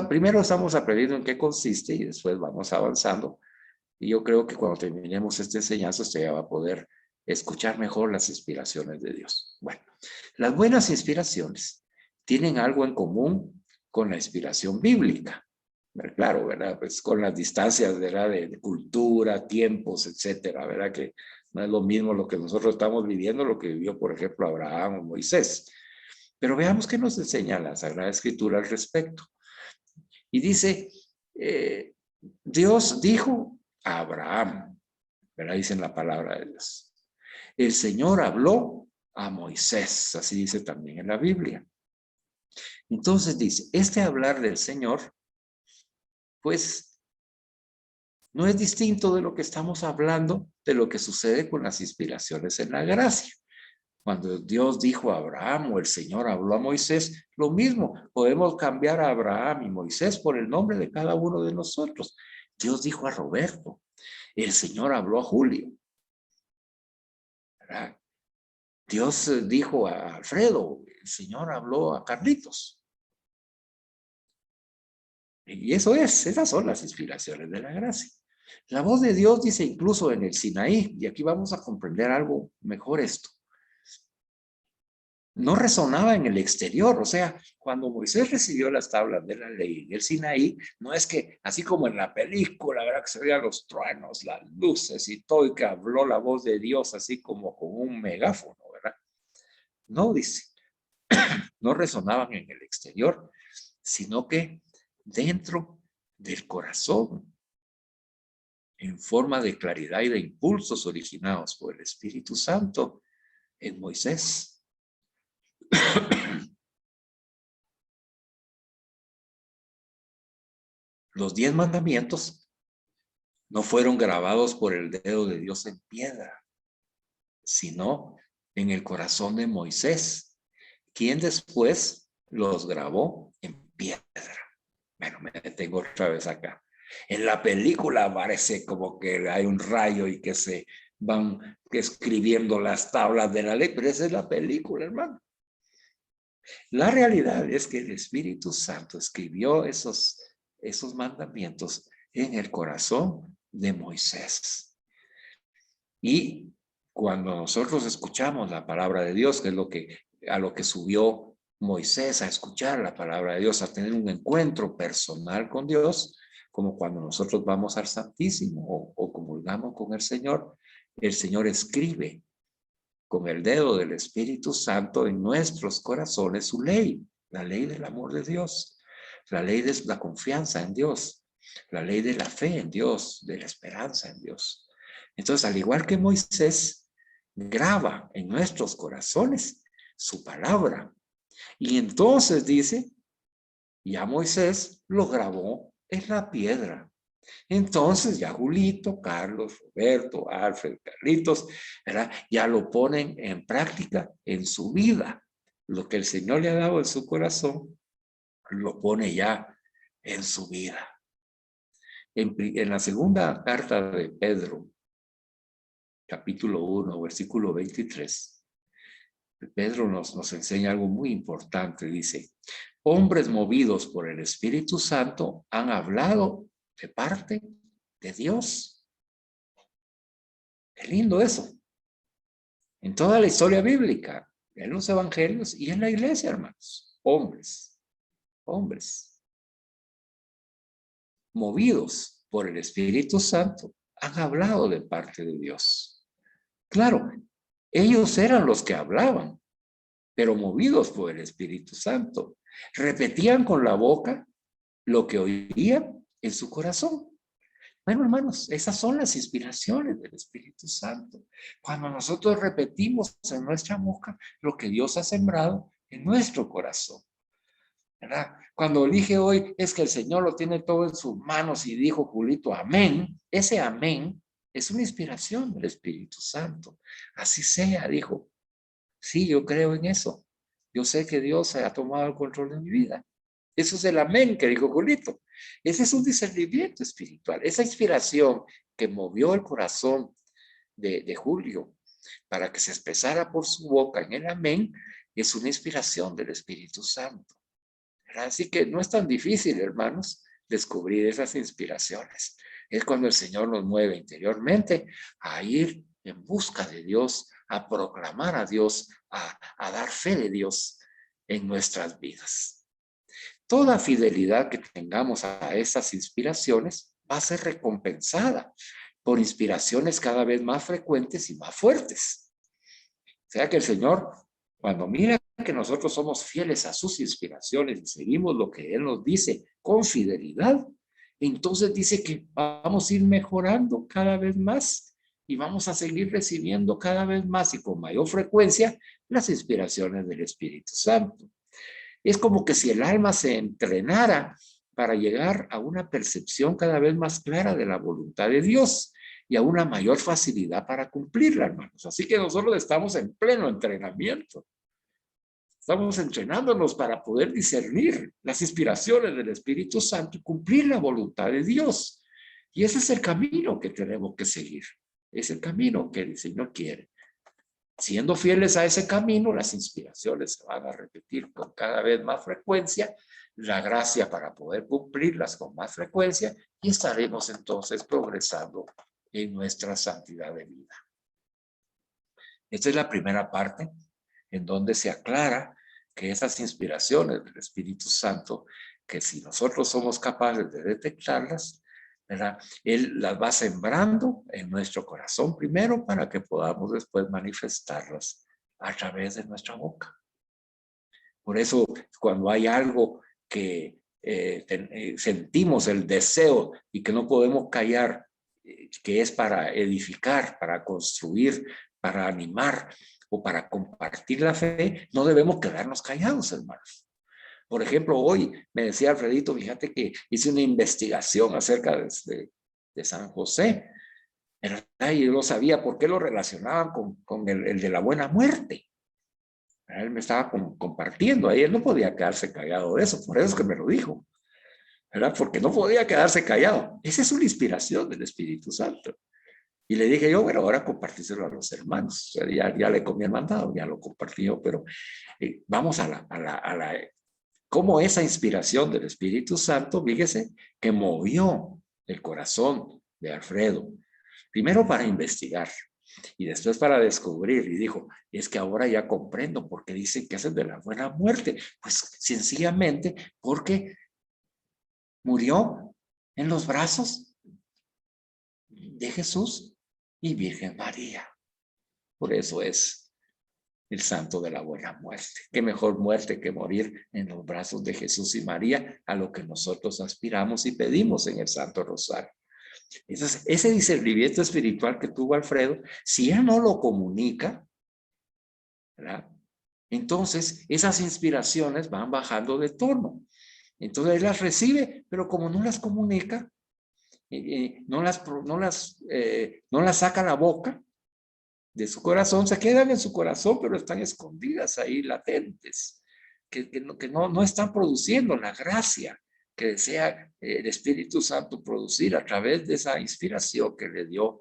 Primero estamos aprendiendo en qué consiste y después vamos avanzando. Y yo creo que cuando terminemos esta enseñanza, usted ya va a poder escuchar mejor las inspiraciones de Dios. Bueno, las buenas inspiraciones tienen algo en común con la inspiración bíblica. Claro, ¿verdad? Pues con las distancias, ¿verdad? De cultura, tiempos, etcétera, ¿verdad? Que no es lo mismo lo que nosotros estamos viviendo, lo que vivió, por ejemplo, Abraham o Moisés. Pero veamos qué nos enseña la Sagrada Escritura al respecto. Y dice, Dios dijo a Abraham, ¿verdad? Dice en la palabra de Dios. El Señor habló a Moisés, así dice también en la Biblia. Entonces dice, este hablar del Señor, pues no es distinto de lo que estamos hablando, de lo que sucede con las inspiraciones en la gracia. Cuando Dios dijo a Abraham o el Señor habló a Moisés, lo mismo, podemos cambiar a Abraham y Moisés por el nombre de cada uno de nosotros. Dios dijo a Roberto, el Señor habló a Julio. ¿Verdad? Dios dijo a Alfredo, el Señor habló a Carlitos. Y esas son las inspiraciones de la gracia. La voz de Dios dice incluso en el Sinaí, y aquí vamos a comprender algo mejor esto. No resonaba en el exterior, o sea, cuando Moisés recibió las tablas de la ley en el Sinaí, no es que así como en la película, ¿verdad? Que se veían los truenos, las luces y todo, y que habló la voz de Dios así como con un megáfono, ¿verdad? No, dice, no resonaban en el exterior, sino que dentro del corazón, en forma de claridad y de impulsos originados por el Espíritu Santo en Moisés. Los 10 mandamientos no fueron grabados por el dedo de Dios en piedra, sino en el corazón de Moisés, quien después los grabó en piedra. Bueno, me detengo otra vez acá. En la película parece como que hay un rayo y que se van escribiendo las tablas de la ley, pero esa es la película, hermano. La realidad es que el Espíritu Santo escribió esos mandamientos en el corazón de Moisés. Y cuando nosotros escuchamos la palabra de Dios, que es a lo que subió Moisés a escuchar la palabra de Dios, a tener un encuentro personal con Dios, como cuando nosotros vamos al Santísimo o comulgamos con el Señor escribe con el dedo del Espíritu Santo en nuestros corazones su ley, la ley del amor de Dios, la ley de la confianza en Dios, la ley de la fe en Dios, de la esperanza en Dios. Entonces, al igual que Moisés, graba en nuestros corazones su palabra. Y entonces dice, ya Moisés lo grabó en la piedra. Entonces ya Julito, Carlos, Roberto, Alfred, Carlitos, ¿verdad? Ya lo ponen en práctica en su vida. Lo que el Señor le ha dado en su corazón, lo pone ya en su vida. En la segunda carta de Pedro, capítulo 1, versículo 23, Pedro nos enseña algo muy importante. Dice, hombres movidos por el Espíritu Santo han hablado de parte de Dios. Qué lindo eso. En toda la historia bíblica, en los evangelios y en la iglesia, hermanos. Hombres movidos por el Espíritu Santo han hablado de parte de Dios. Claro, ellos eran los que hablaban, pero movidos por el Espíritu Santo. Repetían con la boca lo que oían en su corazón. Bueno, hermanos, esas son las inspiraciones del Espíritu Santo. Cuando nosotros repetimos en nuestra boca lo que Dios ha sembrado en nuestro corazón, ¿verdad? Cuando dije hoy es que el Señor lo tiene todo en sus manos y dijo Julito, amén, ese amén es una inspiración del Espíritu Santo. Así sea, dijo. Sí, yo creo en eso. Yo sé que Dios ha tomado el control de mi vida. Eso es el amén que dijo Julito. Ese es un discernimiento espiritual. Esa inspiración que movió el corazón de Julio para que se expresara por su boca en el amén es una inspiración del Espíritu Santo. Así que no es tan difícil, hermanos, descubrir esas inspiraciones. Es cuando el Señor nos mueve interiormente a ir en busca de Dios, a proclamar a Dios, a dar fe de Dios en nuestras vidas. Toda fidelidad que tengamos a esas inspiraciones va a ser recompensada por inspiraciones cada vez más frecuentes y más fuertes. O sea que el Señor, cuando mira que nosotros somos fieles a sus inspiraciones y seguimos lo que Él nos dice con fidelidad, entonces dice que vamos a ir mejorando cada vez más y vamos a seguir recibiendo cada vez más y con mayor frecuencia las inspiraciones del Espíritu Santo. Es como que si el alma se entrenara para llegar a una percepción cada vez más clara de la voluntad de Dios y a una mayor facilidad para cumplirla, hermanos. Así que nosotros estamos en pleno entrenamiento. Estamos entrenándonos para poder discernir las inspiraciones del Espíritu Santo y cumplir la voluntad de Dios. Y ese es el camino que tenemos que seguir. Es el camino que el Señor quiere. Siendo fieles a ese camino, las inspiraciones se van a repetir con cada vez más frecuencia, la gracia para poder cumplirlas con más frecuencia y estaremos entonces progresando en nuestra santidad de vida. Esta es la primera parte en donde se aclara que esas inspiraciones del Espíritu Santo, que si nosotros somos capaces de detectarlas, ¿verdad? Él las va sembrando en nuestro corazón primero para que podamos después manifestarlas a través de nuestra boca. Por eso, cuando hay algo que sentimos el deseo y que no podemos callar, que es para edificar, para construir, para animar o para compartir la fe, no debemos quedarnos callados, hermanos. Por ejemplo, hoy me decía Alfredito, fíjate que hice una investigación acerca de San José, ¿verdad? Y yo no sabía por qué lo relacionaban con el de la buena muerte. Él me estaba compartiendo ahí, él no podía quedarse callado de eso, por eso es que me lo dijo, ¿verdad? Porque no podía quedarse callado. Esa es una inspiración del Espíritu Santo. Y le dije yo, bueno, ahora compartíselo a los hermanos. O sea, ya le comí el mandado, ya lo compartí yo, pero vamos a la cómo esa inspiración del Espíritu Santo, fíjese, que movió el corazón de Alfredo, primero para investigar y después para descubrir, y dijo, es que ahora ya comprendo por qué dicen que es el de la buena muerte, pues sencillamente porque murió en los brazos de Jesús y Virgen María. Por eso es el santo de la buena muerte. Qué mejor muerte que morir en los brazos de Jesús y María, a lo que nosotros aspiramos y pedimos en el Santo Rosario. Entonces, ese discernimiento espiritual que tuvo Alfredo, si él no lo comunica, ¿verdad? Entonces esas inspiraciones van bajando de tono. Entonces él las recibe, pero como no las comunica, no las saca a la boca de su corazón, se quedan en su corazón, pero están escondidas ahí, latentes, que no están produciendo la gracia que desea el Espíritu Santo producir a través de esa inspiración que le dio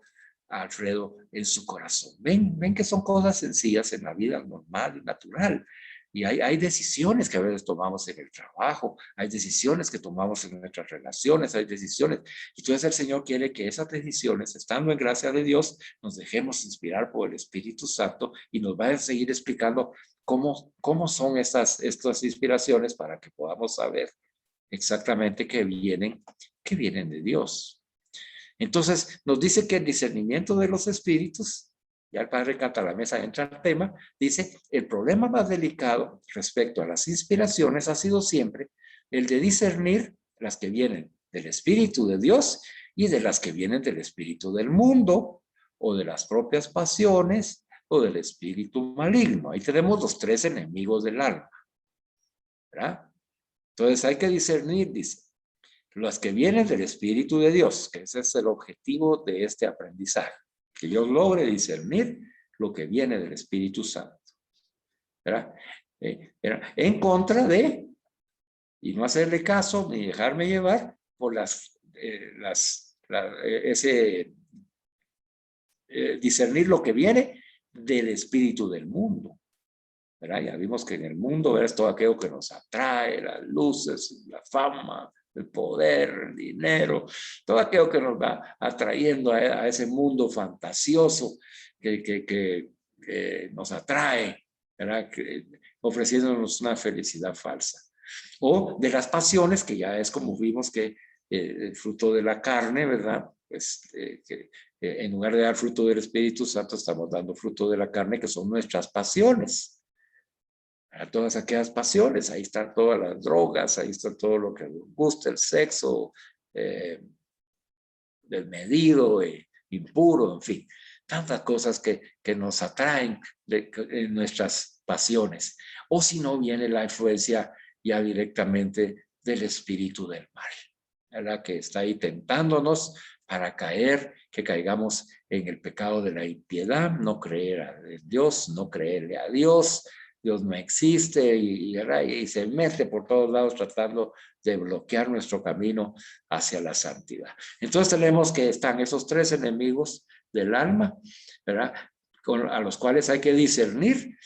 a Alfredo en su corazón. Ven que son cosas sencillas en la vida normal, natural. Y hay decisiones que a veces tomamos en el trabajo, hay decisiones que tomamos en nuestras relaciones, hay decisiones. Entonces el Señor quiere que esas decisiones, estando en gracia de Dios, nos dejemos inspirar por el Espíritu Santo y nos va a seguir explicando cómo son estas inspiraciones para que podamos saber exactamente que vienen de Dios. Entonces nos dice que el discernimiento de los espíritus, ya el padre Cantalamessa entra al tema, dice, el problema más delicado respecto a las inspiraciones ha sido siempre el de discernir las que vienen del Espíritu de Dios y de las que vienen del espíritu del mundo o de las propias pasiones o del espíritu maligno. Ahí tenemos los tres enemigos del alma, ¿verdad? Entonces hay que discernir, dice, las que vienen del Espíritu de Dios, que ese es el objetivo de este aprendizaje, que yo logre discernir lo que viene del Espíritu Santo, ¿verdad? En contra de, y no hacerle caso ni dejarme llevar por discernir lo que viene del espíritu del mundo, ¿verdad? Ya vimos que en el mundo, ¿verdad?, es todo aquello que nos atrae, las luces, la fama, el poder, el dinero, todo aquello que nos va atrayendo a ese mundo fantasioso que nos atrae, ¿verdad? Ofreciéndonos una felicidad falsa. O de las pasiones, que ya es como vimos que el fruto de la carne, ¿verdad? Pues en lugar de dar fruto del Espíritu Santo, estamos dando fruto de la carne, que son nuestras pasiones. A todas aquellas pasiones, ahí están todas las drogas, ahí está todo lo que nos gusta, el sexo, desmedido, impuro, en fin, tantas cosas que nos atraen en nuestras pasiones. O si no, viene la influencia ya directamente del espíritu del mal, ¿verdad?, que está ahí tentándonos para caer, que caigamos en el pecado de la impiedad, no creer en Dios, no creerle a Dios. Dios no existe y se mete por todos lados tratando de bloquear nuestro camino hacia la santidad. Entonces tenemos que están esos tres enemigos del alma, ¿verdad?, a los cuales hay que discernir,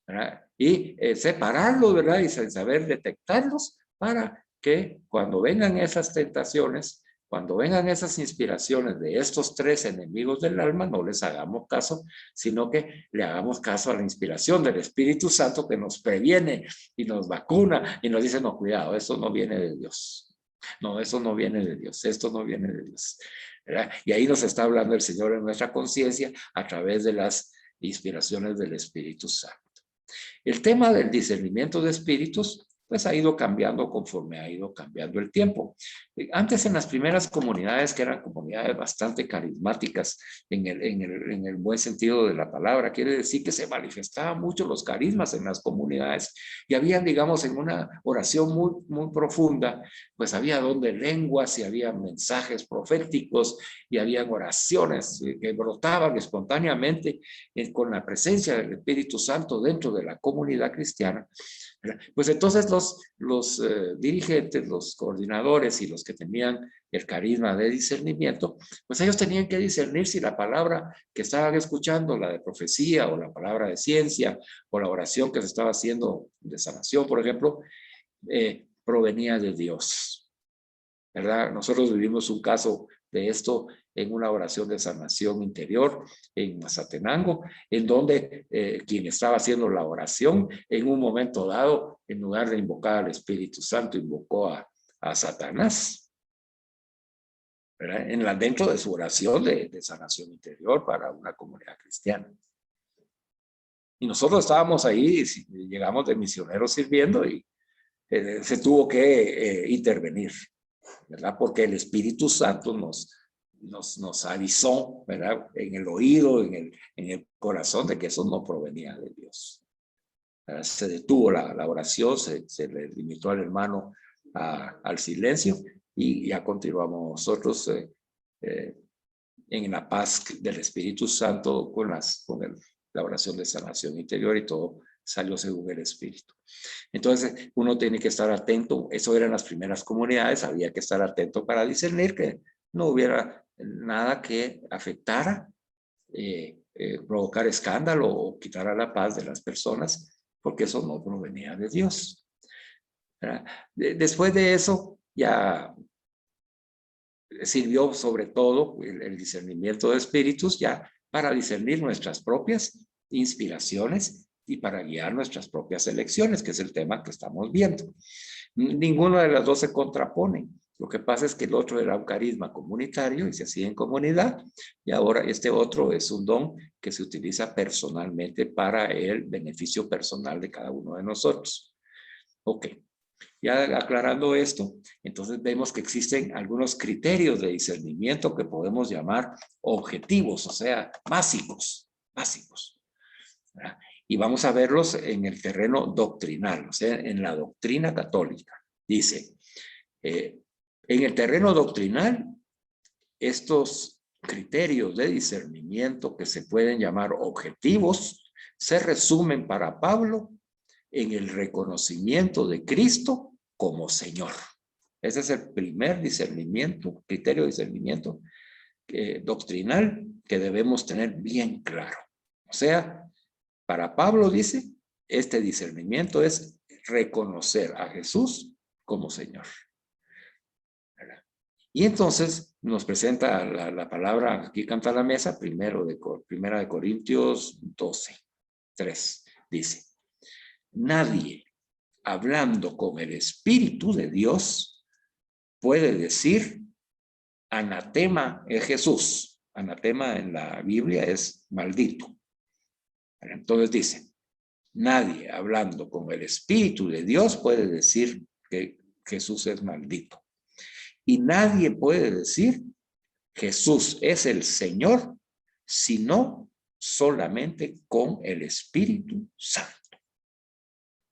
¿verdad?, y separarlos, ¿verdad?, y saber detectarlos para que cuando vengan esas tentaciones, cuando vengan esas inspiraciones de estos tres enemigos del alma, no les hagamos caso, sino que le hagamos caso a la inspiración del Espíritu Santo, que nos previene y nos vacuna y nos dice, no, cuidado, eso no viene de Dios. No, eso no viene de Dios, esto no viene de Dios, ¿verdad? Y ahí nos está hablando el Señor en nuestra conciencia a través de las inspiraciones del Espíritu Santo. El tema del discernimiento de espíritus pues ha ido cambiando conforme ha ido cambiando el tiempo. Antes, en las primeras comunidades, que eran comunidades bastante carismáticas en el buen sentido de la palabra, quiere decir que se manifestaban mucho los carismas en las comunidades y habían, digamos, en una oración muy, muy profunda, pues había don de lenguas y había mensajes proféticos y había oraciones que brotaban espontáneamente con la presencia del Espíritu Santo dentro de la comunidad cristiana. Pues entonces los dirigentes, los coordinadores y los que tenían el carisma de discernimiento, pues ellos tenían que discernir si la palabra que estaban escuchando, la de profecía o la palabra de ciencia o la oración que se estaba haciendo de sanación, por ejemplo, provenía de Dios, ¿verdad? Nosotros vivimos un caso de esto en una oración de sanación interior en Mazatenango, en donde quien estaba haciendo la oración, en un momento dado, en lugar de invocar al Espíritu Santo, invocó a Satanás, ¿verdad? Dentro de su oración de sanación interior para una comunidad cristiana. Y nosotros estábamos ahí, llegamos de misioneros sirviendo y se tuvo que intervenir, ¿verdad? Porque el Espíritu Santo nos avisó, ¿verdad? En el oído, en el corazón, de que eso no provenía de Dios. ¿Verdad? Se detuvo la oración, se le limitó al hermano al silencio y ya continuamos nosotros en la paz del Espíritu Santo con la oración de sanación interior, y todo salió según el Espíritu. Entonces uno tiene que estar atento. Eso eran las primeras comunidades. Había que estar atento para discernir que no hubiera nada que afectara, provocar escándalo o quitar la paz de las personas, porque eso no provenía de Dios. Después de eso ya sirvió sobre todo el discernimiento de espíritus, ya para discernir nuestras propias inspiraciones y para guiar nuestras propias elecciones, que es el tema que estamos viendo. Ninguna de las dos se contrapone. Lo que pasa es que el otro era un carisma comunitario y se hacía en comunidad, y ahora este otro es un don que se utiliza personalmente para el beneficio personal de cada uno de nosotros. Ok. Ya aclarando esto, entonces vemos que existen algunos criterios de discernimiento que podemos llamar objetivos, o sea, básicos. ¿Verdad? Y vamos a verlos en el terreno doctrinal, o sea, en la doctrina católica. Dice, en el terreno doctrinal, estos criterios de discernimiento que se pueden llamar objetivos se resumen para Pablo en el reconocimiento de Cristo como Señor. Ese es el primer discernimiento, criterio de discernimiento doctrinal que debemos tener bien claro. O sea, para Pablo dice, este discernimiento es reconocer a Jesús como Señor. ¿Verdad? Y entonces nos presenta la palabra, aquí canta la mesa, primera de Corintios 12, 3, dice, nadie hablando con el Espíritu de Dios puede decir anatema es Jesús. Anatema en la Biblia es maldito. Entonces dice, nadie hablando con el Espíritu de Dios puede decir que Jesús es maldito. Y nadie puede decir Jesús es el Señor, sino solamente con el Espíritu Santo.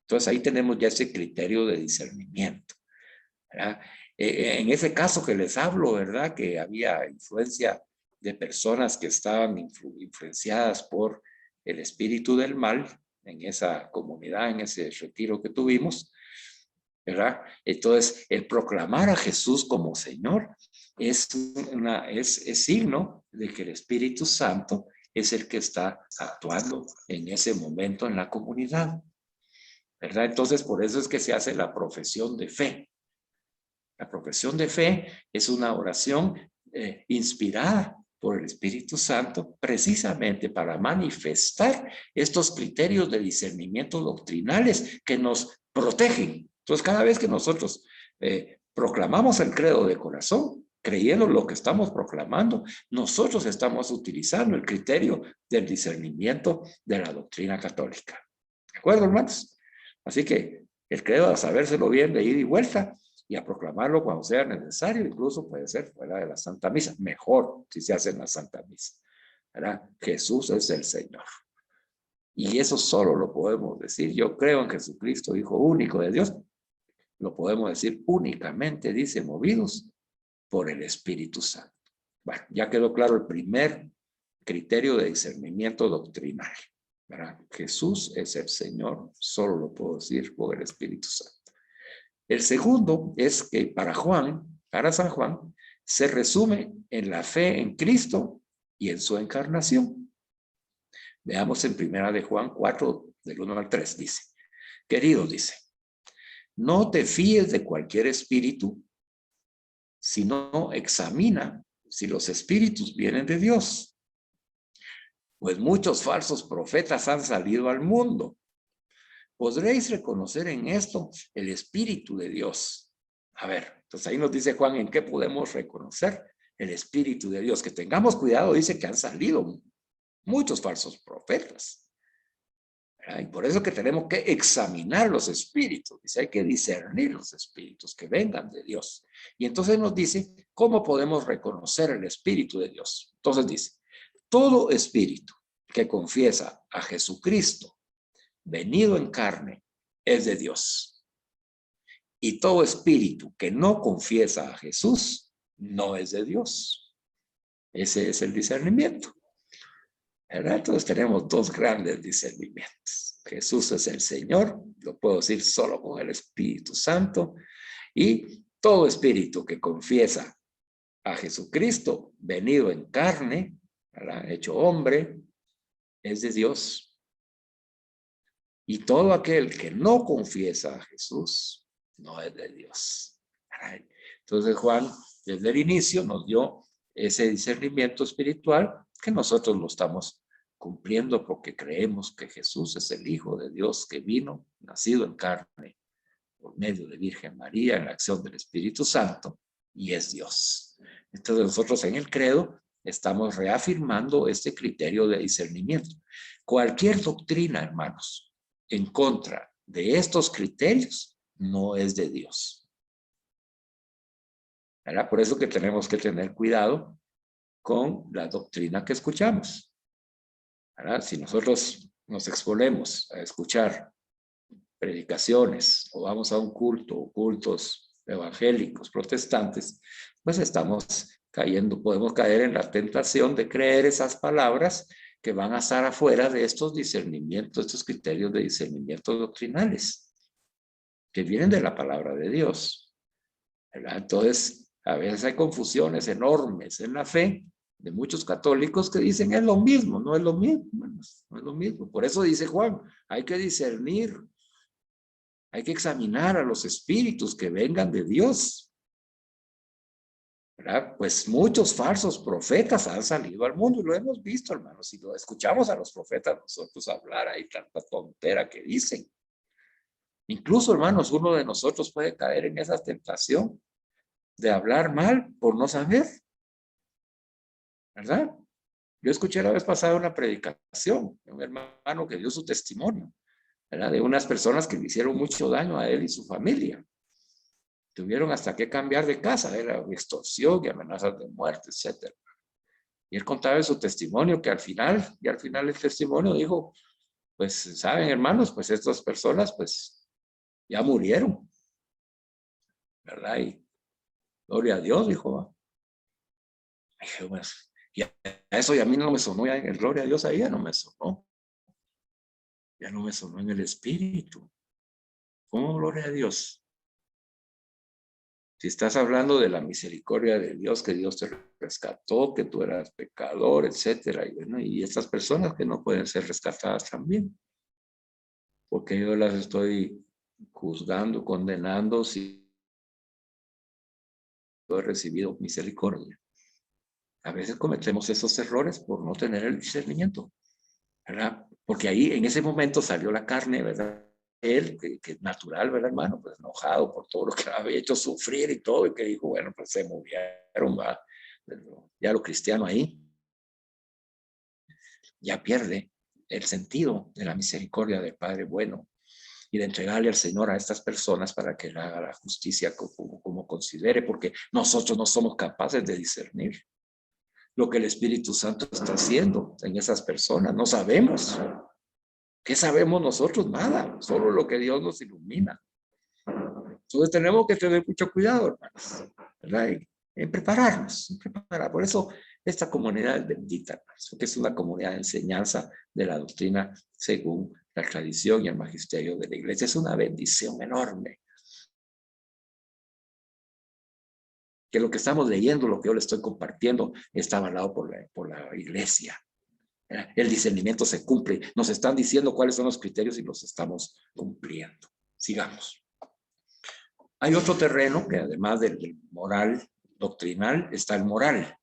Entonces ahí tenemos ya ese criterio de discernimiento, ¿verdad? En ese caso que les hablo, ¿verdad? Que había influencia de personas que estaban influenciadas por el espíritu del mal en esa comunidad, en ese retiro que tuvimos, ¿verdad? Entonces, el proclamar a Jesús como Señor es signo de que el Espíritu Santo es el que está actuando en ese momento en la comunidad, ¿verdad? Entonces, por eso es que se hace la profesión de fe. La profesión de fe es una oración inspirada por el Espíritu Santo precisamente para manifestar estos criterios de discernimiento doctrinales que nos protegen. Entonces, cada vez que nosotros proclamamos el credo de corazón, creyendo lo que estamos proclamando, nosotros estamos utilizando el criterio del discernimiento de la doctrina católica. ¿De acuerdo, hermanos? Así que el credo, a sabérselo bien de ida y vuelta y a proclamarlo cuando sea necesario, incluso puede ser fuera de la Santa Misa, mejor si se hace en la Santa Misa, ¿verdad? Jesús es el Señor. Y eso solo lo podemos decir. Yo creo en Jesucristo, Hijo único de Dios. Lo podemos decir únicamente, dice, movidos por el Espíritu Santo. Bueno, ya quedó claro el primer criterio de discernimiento doctrinal, ¿verdad? Jesús es el Señor, solo lo puedo decir por el Espíritu Santo. El segundo es que para San Juan, se resume en la fe en Cristo y en su encarnación. Veamos en primera de Juan 4, del 1 al 3, dice, querido, dice, no te fíes de cualquier espíritu, sino examina si los espíritus vienen de Dios. Pues muchos falsos profetas han salido al mundo. Podréis reconocer en esto el Espíritu de Dios. A ver, entonces ahí nos dice Juan en qué podemos reconocer el Espíritu de Dios. Que tengamos cuidado, dice que han salido muchos falsos profetas. Y por eso que tenemos que examinar los espíritus. Dice, hay que discernir los espíritus que vengan de Dios. Y entonces nos dice, ¿cómo podemos reconocer el espíritu de Dios? Entonces dice, todo espíritu que confiesa a Jesucristo venido en carne es de Dios. Y todo espíritu que no confiesa a Jesús no es de Dios. Ese es el discernimiento. ¿Verdad? Entonces tenemos dos grandes discernimientos. Jesús es el Señor, lo puedo decir solo con el Espíritu Santo, y todo espíritu que confiesa a Jesucristo venido en carne, ¿verdad? Hecho hombre, es de Dios. Y todo aquel que no confiesa a Jesús no es de Dios. ¿Verdad? Entonces Juan desde el inicio nos dio ese discernimiento espiritual que nosotros lo estamos cumpliendo porque creemos que Jesús es el Hijo de Dios que vino, nacido en carne, por medio de Virgen María, en la acción del Espíritu Santo, y es Dios. Entonces nosotros en el credo estamos reafirmando este criterio de discernimiento. Cualquier doctrina, hermanos, en contra de estos criterios, no es de Dios. ¿Verdad? Por eso que tenemos que tener cuidado con la doctrina que escuchamos. ¿Verdad? Si nosotros nos exponemos a escuchar predicaciones o vamos a un culto o cultos evangélicos, protestantes, pues estamos cayendo, podemos caer en la tentación de creer esas palabras que van a estar afuera de estos discernimientos, estos criterios de discernimiento doctrinales, que vienen de la palabra de Dios. ¿Verdad? Entonces, a veces hay confusiones enormes en la fe de muchos católicos que dicen es lo mismo, no es lo mismo, hermanos, no es lo mismo. Por eso dice Juan, hay que discernir, hay que examinar a los espíritus que vengan de Dios. ¿Verdad? Pues muchos falsos profetas han salido al mundo y lo hemos visto, hermanos. Si lo escuchamos a los profetas nosotros hablar, hay tanta tontera que dicen. Incluso, hermanos, uno de nosotros puede caer en esa tentación de hablar mal por no saber. ¿Verdad? Yo escuché la vez pasada una predicación de un hermano que dio su testimonio, ¿verdad? De unas personas que le hicieron mucho daño a él y su familia. Tuvieron hasta que cambiar de casa, era extorsión y amenazas de muerte, etc. Y él contaba en su testimonio que al final el testimonio dijo, pues, saben, hermanos, pues estas personas, pues, ya murieron, ¿verdad? Y gloria a Dios, dijo. Y dije, pues, y a eso y a mí no me sonó, ya en el gloria a Dios ahí ya no me sonó. Ya no me sonó en el espíritu. ¿Cómo gloria a Dios? Si estás hablando de la misericordia de Dios, que Dios te rescató, que tú eras pecador, etcétera, y bueno, y estas personas que no pueden ser rescatadas también, porque yo las estoy juzgando, condenando si yo he recibido misericordia. A veces cometemos esos errores por no tener el discernimiento, ¿verdad? Porque ahí en ese momento salió la carne, ¿verdad? Él, que es natural, ¿verdad, hermano? Pues enojado por todo lo que había hecho sufrir y todo, y que dijo, bueno, pues se murieron, va. Pero ya lo cristiano ahí ya pierde el sentido de la misericordia del Padre bueno y de entregarle al Señor a estas personas para que le haga la justicia como considere, porque nosotros no somos capaces de discernir lo que el Espíritu Santo está haciendo en esas personas. No sabemos. ¿Qué sabemos nosotros? Nada, solo lo que Dios nos ilumina. Entonces tenemos que tener mucho cuidado, hermanos, ¿verdad? En prepararnos, en preparar. Por eso esta comunidad es bendita, hermanos, porque es una comunidad de enseñanza de la doctrina según la tradición y el magisterio de la iglesia. Es una bendición enorme. Que lo que estamos leyendo, lo que yo le estoy compartiendo, está avalado por la iglesia. El discernimiento se cumple. Nos están diciendo cuáles son los criterios y los estamos cumpliendo. Sigamos. Hay otro terreno que además del moral doctrinal está el moral.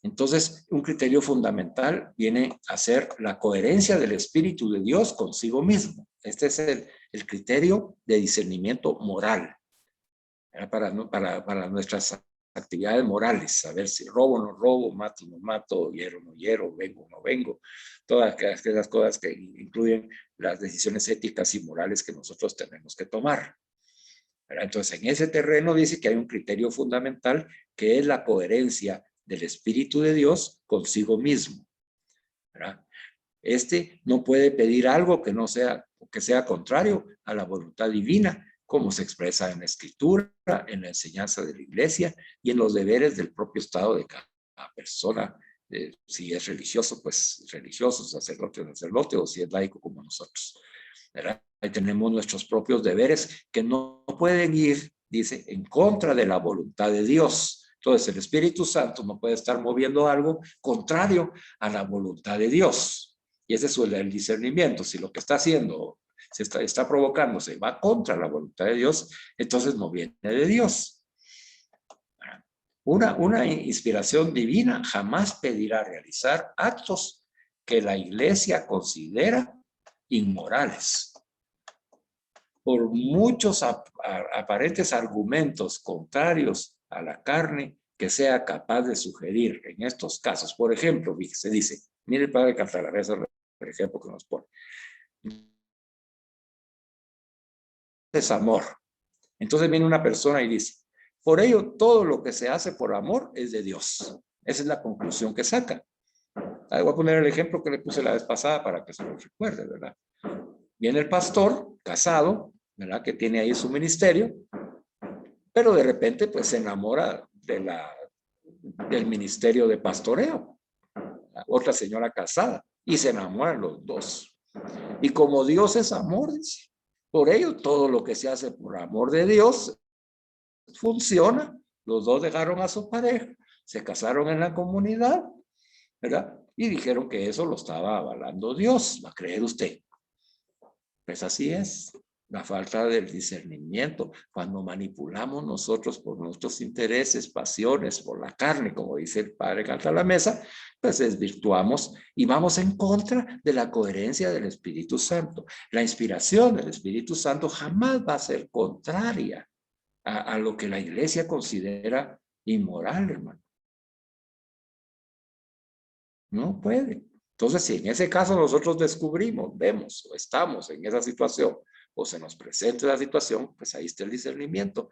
Entonces, un criterio fundamental viene a ser la coherencia del Espíritu de Dios consigo mismo. Este es el criterio de discernimiento moral para nuestra actividades morales, a ver si robo o no robo, mato o no mato, hiero o no hiero, vengo o no vengo, todas aquellas cosas que incluyen las decisiones éticas y morales que nosotros tenemos que tomar. Entonces, en ese terreno dice que hay un criterio fundamental que es la coherencia del Espíritu de Dios consigo mismo. ¿Verdad? Este no puede pedir algo que no sea, que sea contrario a la voluntad divina, como se expresa en la Escritura, en la enseñanza de la Iglesia y en los deberes del propio estado de cada persona. Si es religioso, pues religioso, sacerdote, o si es laico como nosotros. ¿Verdad? Ahí tenemos nuestros propios deberes que no pueden ir, dice, en contra de la voluntad de Dios. Entonces, el Espíritu Santo no puede estar moviendo algo contrario a la voluntad de Dios. Y ese es el discernimiento. Si lo que está haciendo, se está provocándose, va contra la voluntad de Dios, entonces no viene de Dios. Una inspiración divina jamás pedirá realizar actos que la Iglesia considera inmorales. Por muchos aparentes argumentos contrarios a la carne que sea capaz de sugerir en estos casos. Por ejemplo, se dice, mire el padre Cantalamessa, por ejemplo, que nos pone. Es amor. Entonces viene una persona y dice, por ello todo lo que se hace por amor es de Dios. Esa es la conclusión que saca. Ahí voy a poner el ejemplo que le puse la vez pasada para que se lo recuerde, ¿verdad? Viene el pastor, casado, ¿verdad? Que tiene ahí su ministerio, pero de repente pues se enamora del ministerio de pastoreo. Otra señora casada, y se enamoran los dos. Y como Dios es amor, dice, por ello todo lo que se hace por amor de Dios funciona. Los dos dejaron a su pareja, se casaron en la comunidad, ¿verdad? Y dijeron que eso lo estaba avalando Dios. ¿Va a creer usted? Pues así es. La falta del discernimiento, cuando manipulamos nosotros por nuestros intereses, pasiones, por la carne, como dice el padre Cantalamessa, pues desvirtuamos y vamos en contra de la coherencia del Espíritu Santo. La inspiración del Espíritu Santo jamás va a ser contraria a lo que la Iglesia considera inmoral, hermano. No puede. Entonces, si en ese caso nosotros descubrimos, vemos o estamos en esa situación, o se nos presenta la situación, pues ahí está el discernimiento,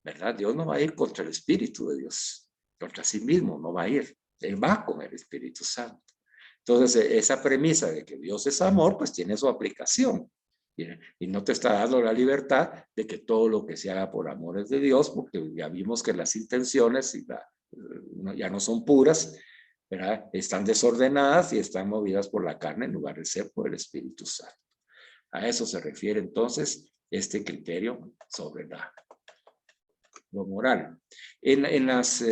¿verdad? Dios no va a ir contra el Espíritu de Dios, contra sí mismo no va a ir, Él va con el Espíritu Santo. Entonces, esa premisa de que Dios es amor, pues tiene su aplicación. Y no te está dando la libertad de que todo lo que se haga por amor es de Dios, porque ya vimos que las intenciones ya no son puras, ¿verdad? Están desordenadas y están movidas por la carne en lugar de ser por el Espíritu Santo. A eso se refiere entonces este criterio sobre lo moral. En las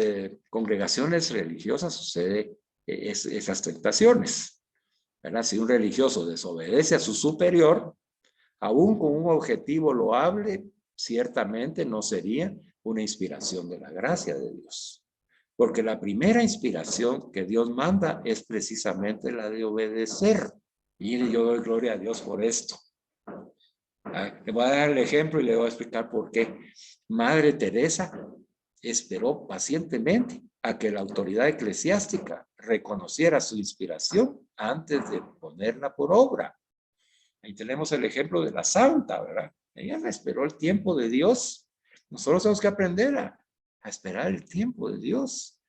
congregaciones religiosas sucede esas tentaciones, ¿verdad? Si un religioso desobedece a su superior, aún con un objetivo loable, ciertamente no sería una inspiración de la gracia de Dios. Porque la primera inspiración que Dios manda es precisamente la de obedecer. Mire, yo doy gloria a Dios por esto. Le voy a dar el ejemplo y le voy a explicar por qué. Madre Teresa esperó pacientemente a que la autoridad eclesiástica reconociera su inspiración antes de ponerla por obra. Ahí tenemos el ejemplo de la santa, ¿verdad? Ella esperó el tiempo de Dios. Nosotros tenemos que aprender a esperar el tiempo de Dios,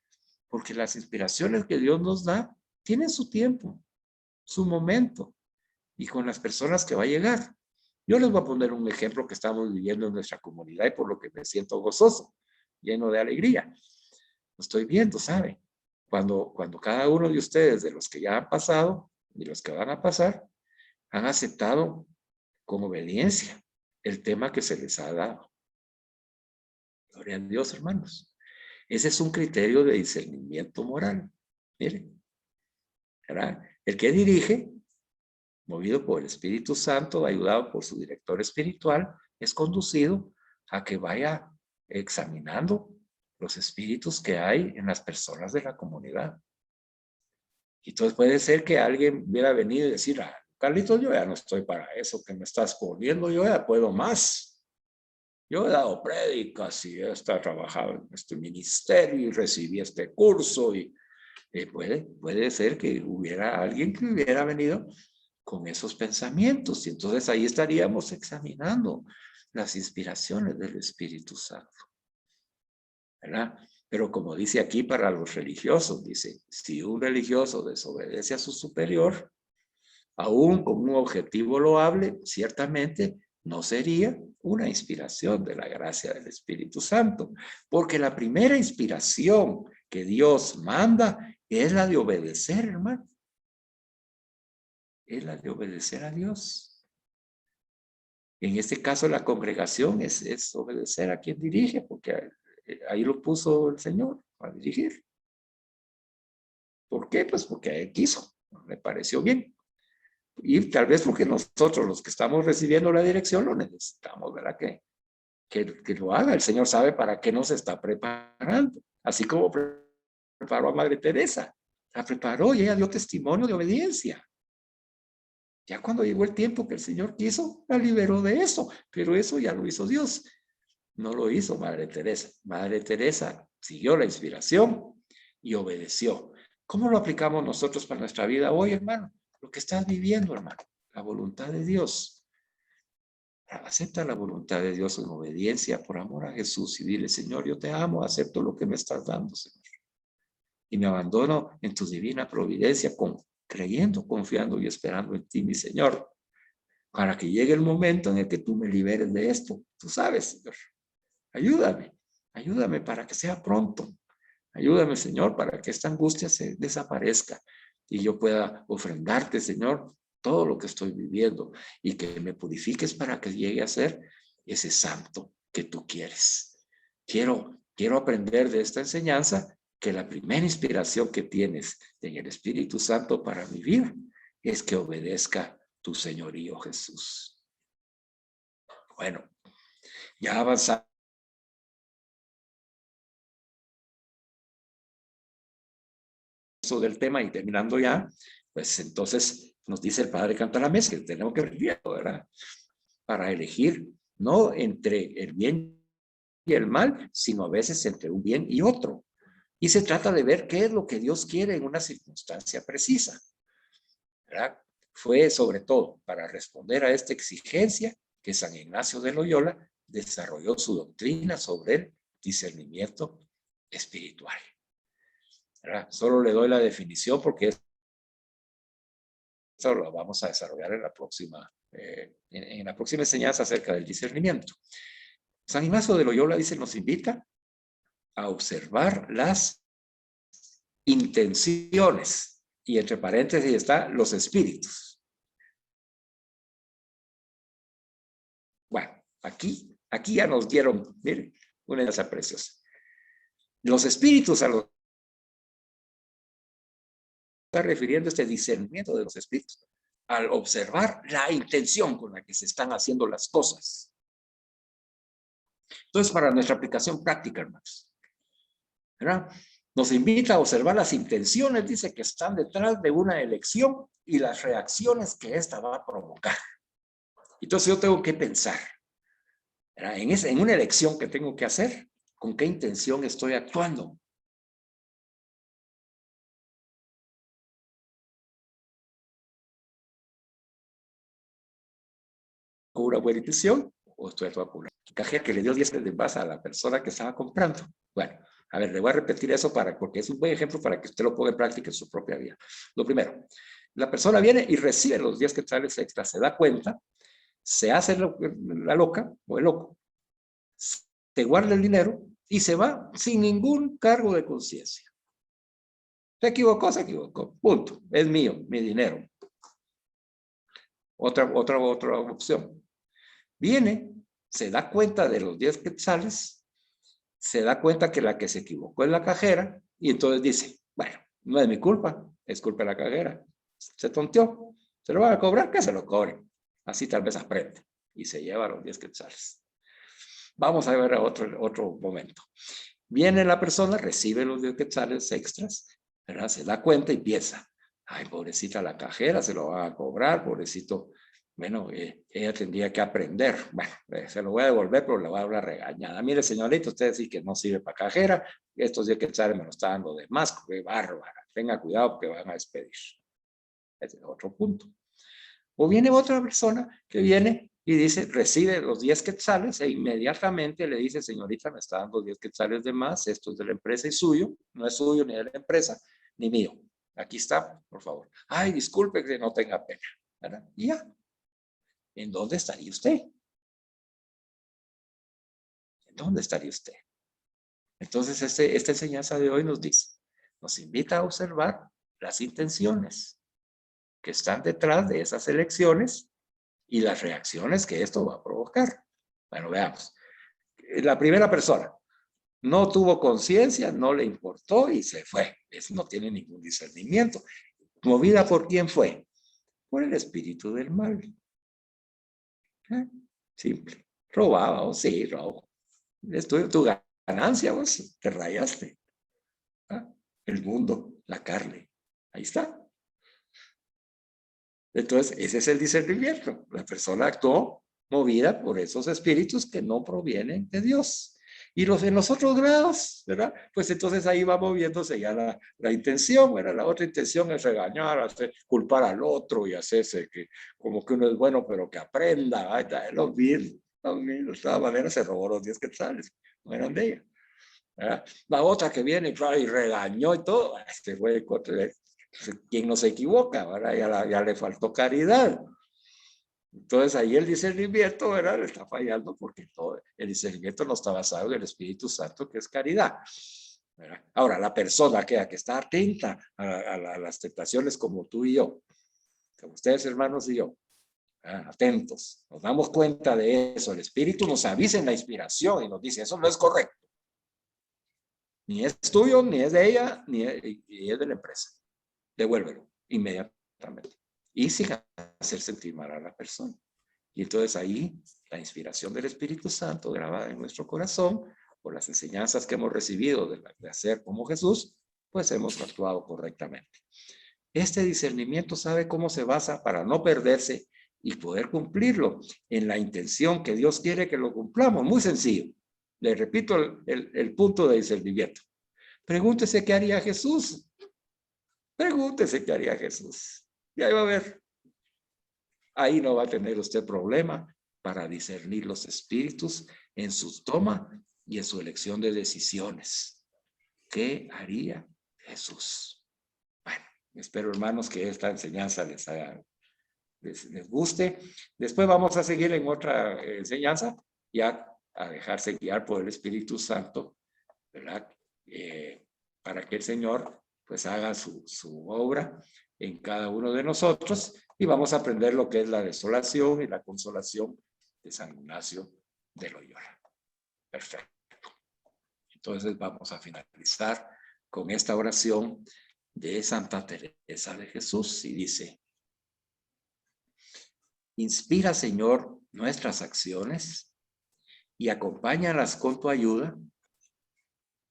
porque las inspiraciones que Dios nos da tienen su tiempo, su momento, y con las personas que va a llegar. Yo les voy a poner un ejemplo que estamos viviendo en nuestra comunidad y por lo que me siento gozoso, lleno de alegría. Lo estoy viendo, ¿sabe? Cuando cada uno de ustedes, de los que ya han pasado y los que van a pasar, han aceptado con obediencia el tema que se les ha dado. Gloria a Dios, hermanos. Ese es un criterio de discernimiento moral. Miren, ¿verdad? El que dirige, movido por el Espíritu Santo, ayudado por su director espiritual, es conducido a que vaya examinando los espíritus que hay en las personas de la comunidad. Y entonces puede ser que alguien hubiera venido y decir, Carlitos, yo ya no estoy para eso que me estás poniendo, yo ya puedo más. Yo he dado prédicas y he estado trabajando en este ministerio y recibí este curso y puede ser que hubiera alguien que hubiera venido con esos pensamientos y entonces ahí estaríamos examinando las inspiraciones del Espíritu Santo, ¿verdad? Pero como dice aquí para los religiosos, dice, si un religioso desobedece a su superior, aún con un objetivo loable, ciertamente no sería una inspiración de la gracia del Espíritu Santo, porque la primera inspiración que Dios manda es la de obedecer, hermano. Es la de obedecer a Dios. En este caso, la congregación es obedecer a quien dirige, porque ahí lo puso el Señor a dirigir. ¿Por qué? Pues porque él quiso, le pareció bien. Y tal vez porque nosotros, los que estamos recibiendo la dirección, lo necesitamos, ¿verdad? Que lo haga. El Señor sabe para qué nos está preparando. Así como preparó a Madre Teresa. La preparó y ella dio testimonio de obediencia. Ya cuando llegó el tiempo que el Señor quiso, la liberó de eso. Pero eso ya lo hizo Dios. No lo hizo Madre Teresa. Madre Teresa siguió la inspiración y obedeció. ¿Cómo lo aplicamos nosotros para nuestra vida hoy, hermano? Lo que estás viviendo, hermano. La voluntad de Dios. Acepta la voluntad de Dios en obediencia por amor a Jesús y dile, Señor, yo te amo, acepto lo que me estás dando, Señor. Y me abandono en tu divina providencia, creyendo, confiando y esperando en ti, mi Señor, para que llegue el momento en el que tú me liberes de esto. Tú sabes, Señor. Ayúdame para que sea pronto. Ayúdame, Señor, para que esta angustia se desaparezca y yo pueda ofrendarte, Señor, todo lo que estoy viviendo y que me purifiques para que llegue a ser ese santo que tú quieres. Quiero aprender de esta enseñanza que la primera inspiración que tienes en el Espíritu Santo para mi vida es que obedezca tu señorío, Jesús. Bueno, ya avanzamos del tema y terminando ya, pues entonces nos dice el Padre Cantalamés que tenemos que elegir, ¿verdad? Para elegir no entre el bien y el mal, sino a veces entre un bien y otro. Y se trata de ver qué es lo que Dios quiere en una circunstancia precisa, ¿verdad? Fue sobre todo para responder a esta exigencia que San Ignacio de Loyola desarrolló su doctrina sobre el discernimiento espiritual, ¿verdad? Solo le doy la definición porque esto lo vamos a desarrollar en la próxima enseñanza acerca del discernimiento. San Ignacio de Loyola dice, nos invita a observar las intenciones y entre paréntesis está los espíritus. Bueno, aquí ya nos dieron, miren, una enseñanza preciosa. Los espíritus a los que está refiriendo este discernimiento de los espíritus, al observar la intención con la que se están haciendo las cosas. Entonces, para nuestra aplicación práctica, hermanos, ¿verdad? Nos invita a observar las intenciones, dice, que están detrás de una elección y las reacciones que ésta va a provocar. Entonces yo tengo que pensar, ¿verdad? En una elección que tengo que hacer, ¿con qué intención estoy actuando? ¿Con una buena intención o estoy actuando con una cajera que le dio 10 de base a la persona que estaba comprando? Bueno, a ver, le voy a repetir eso porque es un buen ejemplo para que usted lo ponga en práctica en su propia vida. Lo primero, la persona viene y recibe los 10 quetzales extra, se da cuenta, se hace la loca o el loco, se guarda el dinero y se va sin ningún cargo de conciencia. Se equivocó, punto. Es mío, mi dinero. Otra opción. Viene, se da cuenta de los 10 quetzales, se da cuenta que la que se equivocó es la cajera y entonces dice, bueno, no es mi culpa, es culpa de la cajera. Se tonteó, se lo van a cobrar, que se lo cobren. Así tal vez aprende y se lleva los 10 quetzales. Vamos a ver a otro momento. Viene la persona, recibe los 10 quetzales extras, ¿verdad? Se da cuenta y piensa, ay, pobrecita la cajera, se lo van a cobrar, pobrecito Bueno, ella tendría que aprender. Bueno, se lo voy a devolver, pero le voy a dar una regañada. Mire, señorita, usted dice que no sirve para cajera. Estos 10 quetzales me lo está dando de más. ¡Qué bárbara! Tenga cuidado porque van a despedir. Ese es otro punto. O viene otra persona que viene y dice, recibe los 10 quetzales e inmediatamente le dice, señorita, me está dando 10 quetzales de más. Esto es de la empresa y suyo. No es suyo ni de la empresa, ni mío. Aquí está, por favor. Ay, disculpe que no tenga pena. ¿Verdad? Y ya. ¿En dónde estaría usted? ¿En dónde estaría usted? Entonces, esta enseñanza de hoy nos invita a observar las intenciones que están detrás de esas elecciones y las reacciones que esto va a provocar. Bueno, veamos. La primera persona no tuvo conciencia, no le importó y se fue. Eso no tiene ningún discernimiento. ¿Movida por quién fue? Por el espíritu del mal. Simple. Robaba, o sí, robo. Es tu ganancia, vos te rayaste. ¿Ah? El mundo, la carne. Ahí está. Entonces, ese es el discernimiento. La persona actuó movida por esos espíritus que no provienen de Dios. Y en los otros grados, ¿verdad? Pues entonces ahí va moviéndose ya la intención, ¿verdad? La otra intención es regañar, culpar al otro y hacerse que como que uno es bueno, pero que aprenda. Ahí está, los mismos. De todas maneras se robó los 10 quetzales, no eran de ella. ¿Verdad? La otra que viene y regañó y todo, fue quien no se equivoca, ¿verdad? Ya le faltó caridad. Entonces ahí el discernimiento, ¿verdad? Le está fallando porque todo el discernimiento no está basado en el Espíritu Santo, que es caridad. ¿Verdad? Ahora, la persona que está atenta a las tentaciones como tú y yo, como ustedes hermanos y yo, atentos, nos damos cuenta de eso, el Espíritu nos avisa en la inspiración y nos dice, eso no es correcto. Ni es tuyo, ni es de ella, ni es de la empresa. Devuélvelo inmediatamente. Y sin hacer sentir mal a la persona. Y entonces ahí la inspiración del Espíritu Santo grabada en nuestro corazón por las enseñanzas que hemos recibido de hacer como Jesús, pues hemos actuado correctamente. Este discernimiento sabe cómo se basa para no perderse y poder cumplirlo en la intención que Dios quiere que lo cumplamos. Muy sencillo. Le repito el punto de discernimiento. Pregúntese qué haría Jesús. Pregúntese qué haría Jesús. Y ahí va a ver. Ahí no va a tener usted problema para discernir los espíritus en su toma y en su elección de decisiones. ¿Qué haría Jesús? Bueno, espero hermanos que esta enseñanza les guste. Después vamos a seguir en otra enseñanza, ya a dejarse guiar por el Espíritu Santo, ¿verdad? Para que el Señor pues haga su obra en cada uno de nosotros y vamos a aprender lo que es la desolación y la consolación de San Ignacio de Loyola. Perfecto. Entonces vamos a finalizar con esta oración de Santa Teresa de Jesús y dice: inspira, Señor, nuestras acciones y acompáñalas con tu ayuda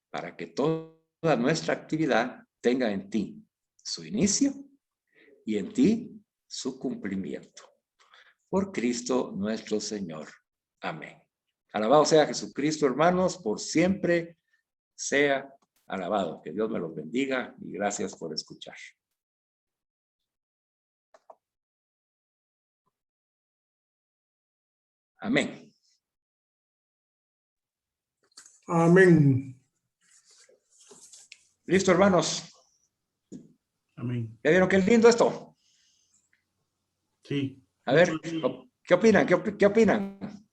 para que toda nuestra actividad tenga en ti su inicio y en ti su cumplimiento. Por Cristo nuestro Señor. Amén. Alabado sea Jesucristo, hermanos, por siempre sea alabado. Que Dios me los bendiga y gracias por escuchar. Amén. Amén. Listo, hermanos. Amén. ¿Ya vieron qué lindo esto? Sí. A ver, ¿qué opinan? ¿Qué opinan?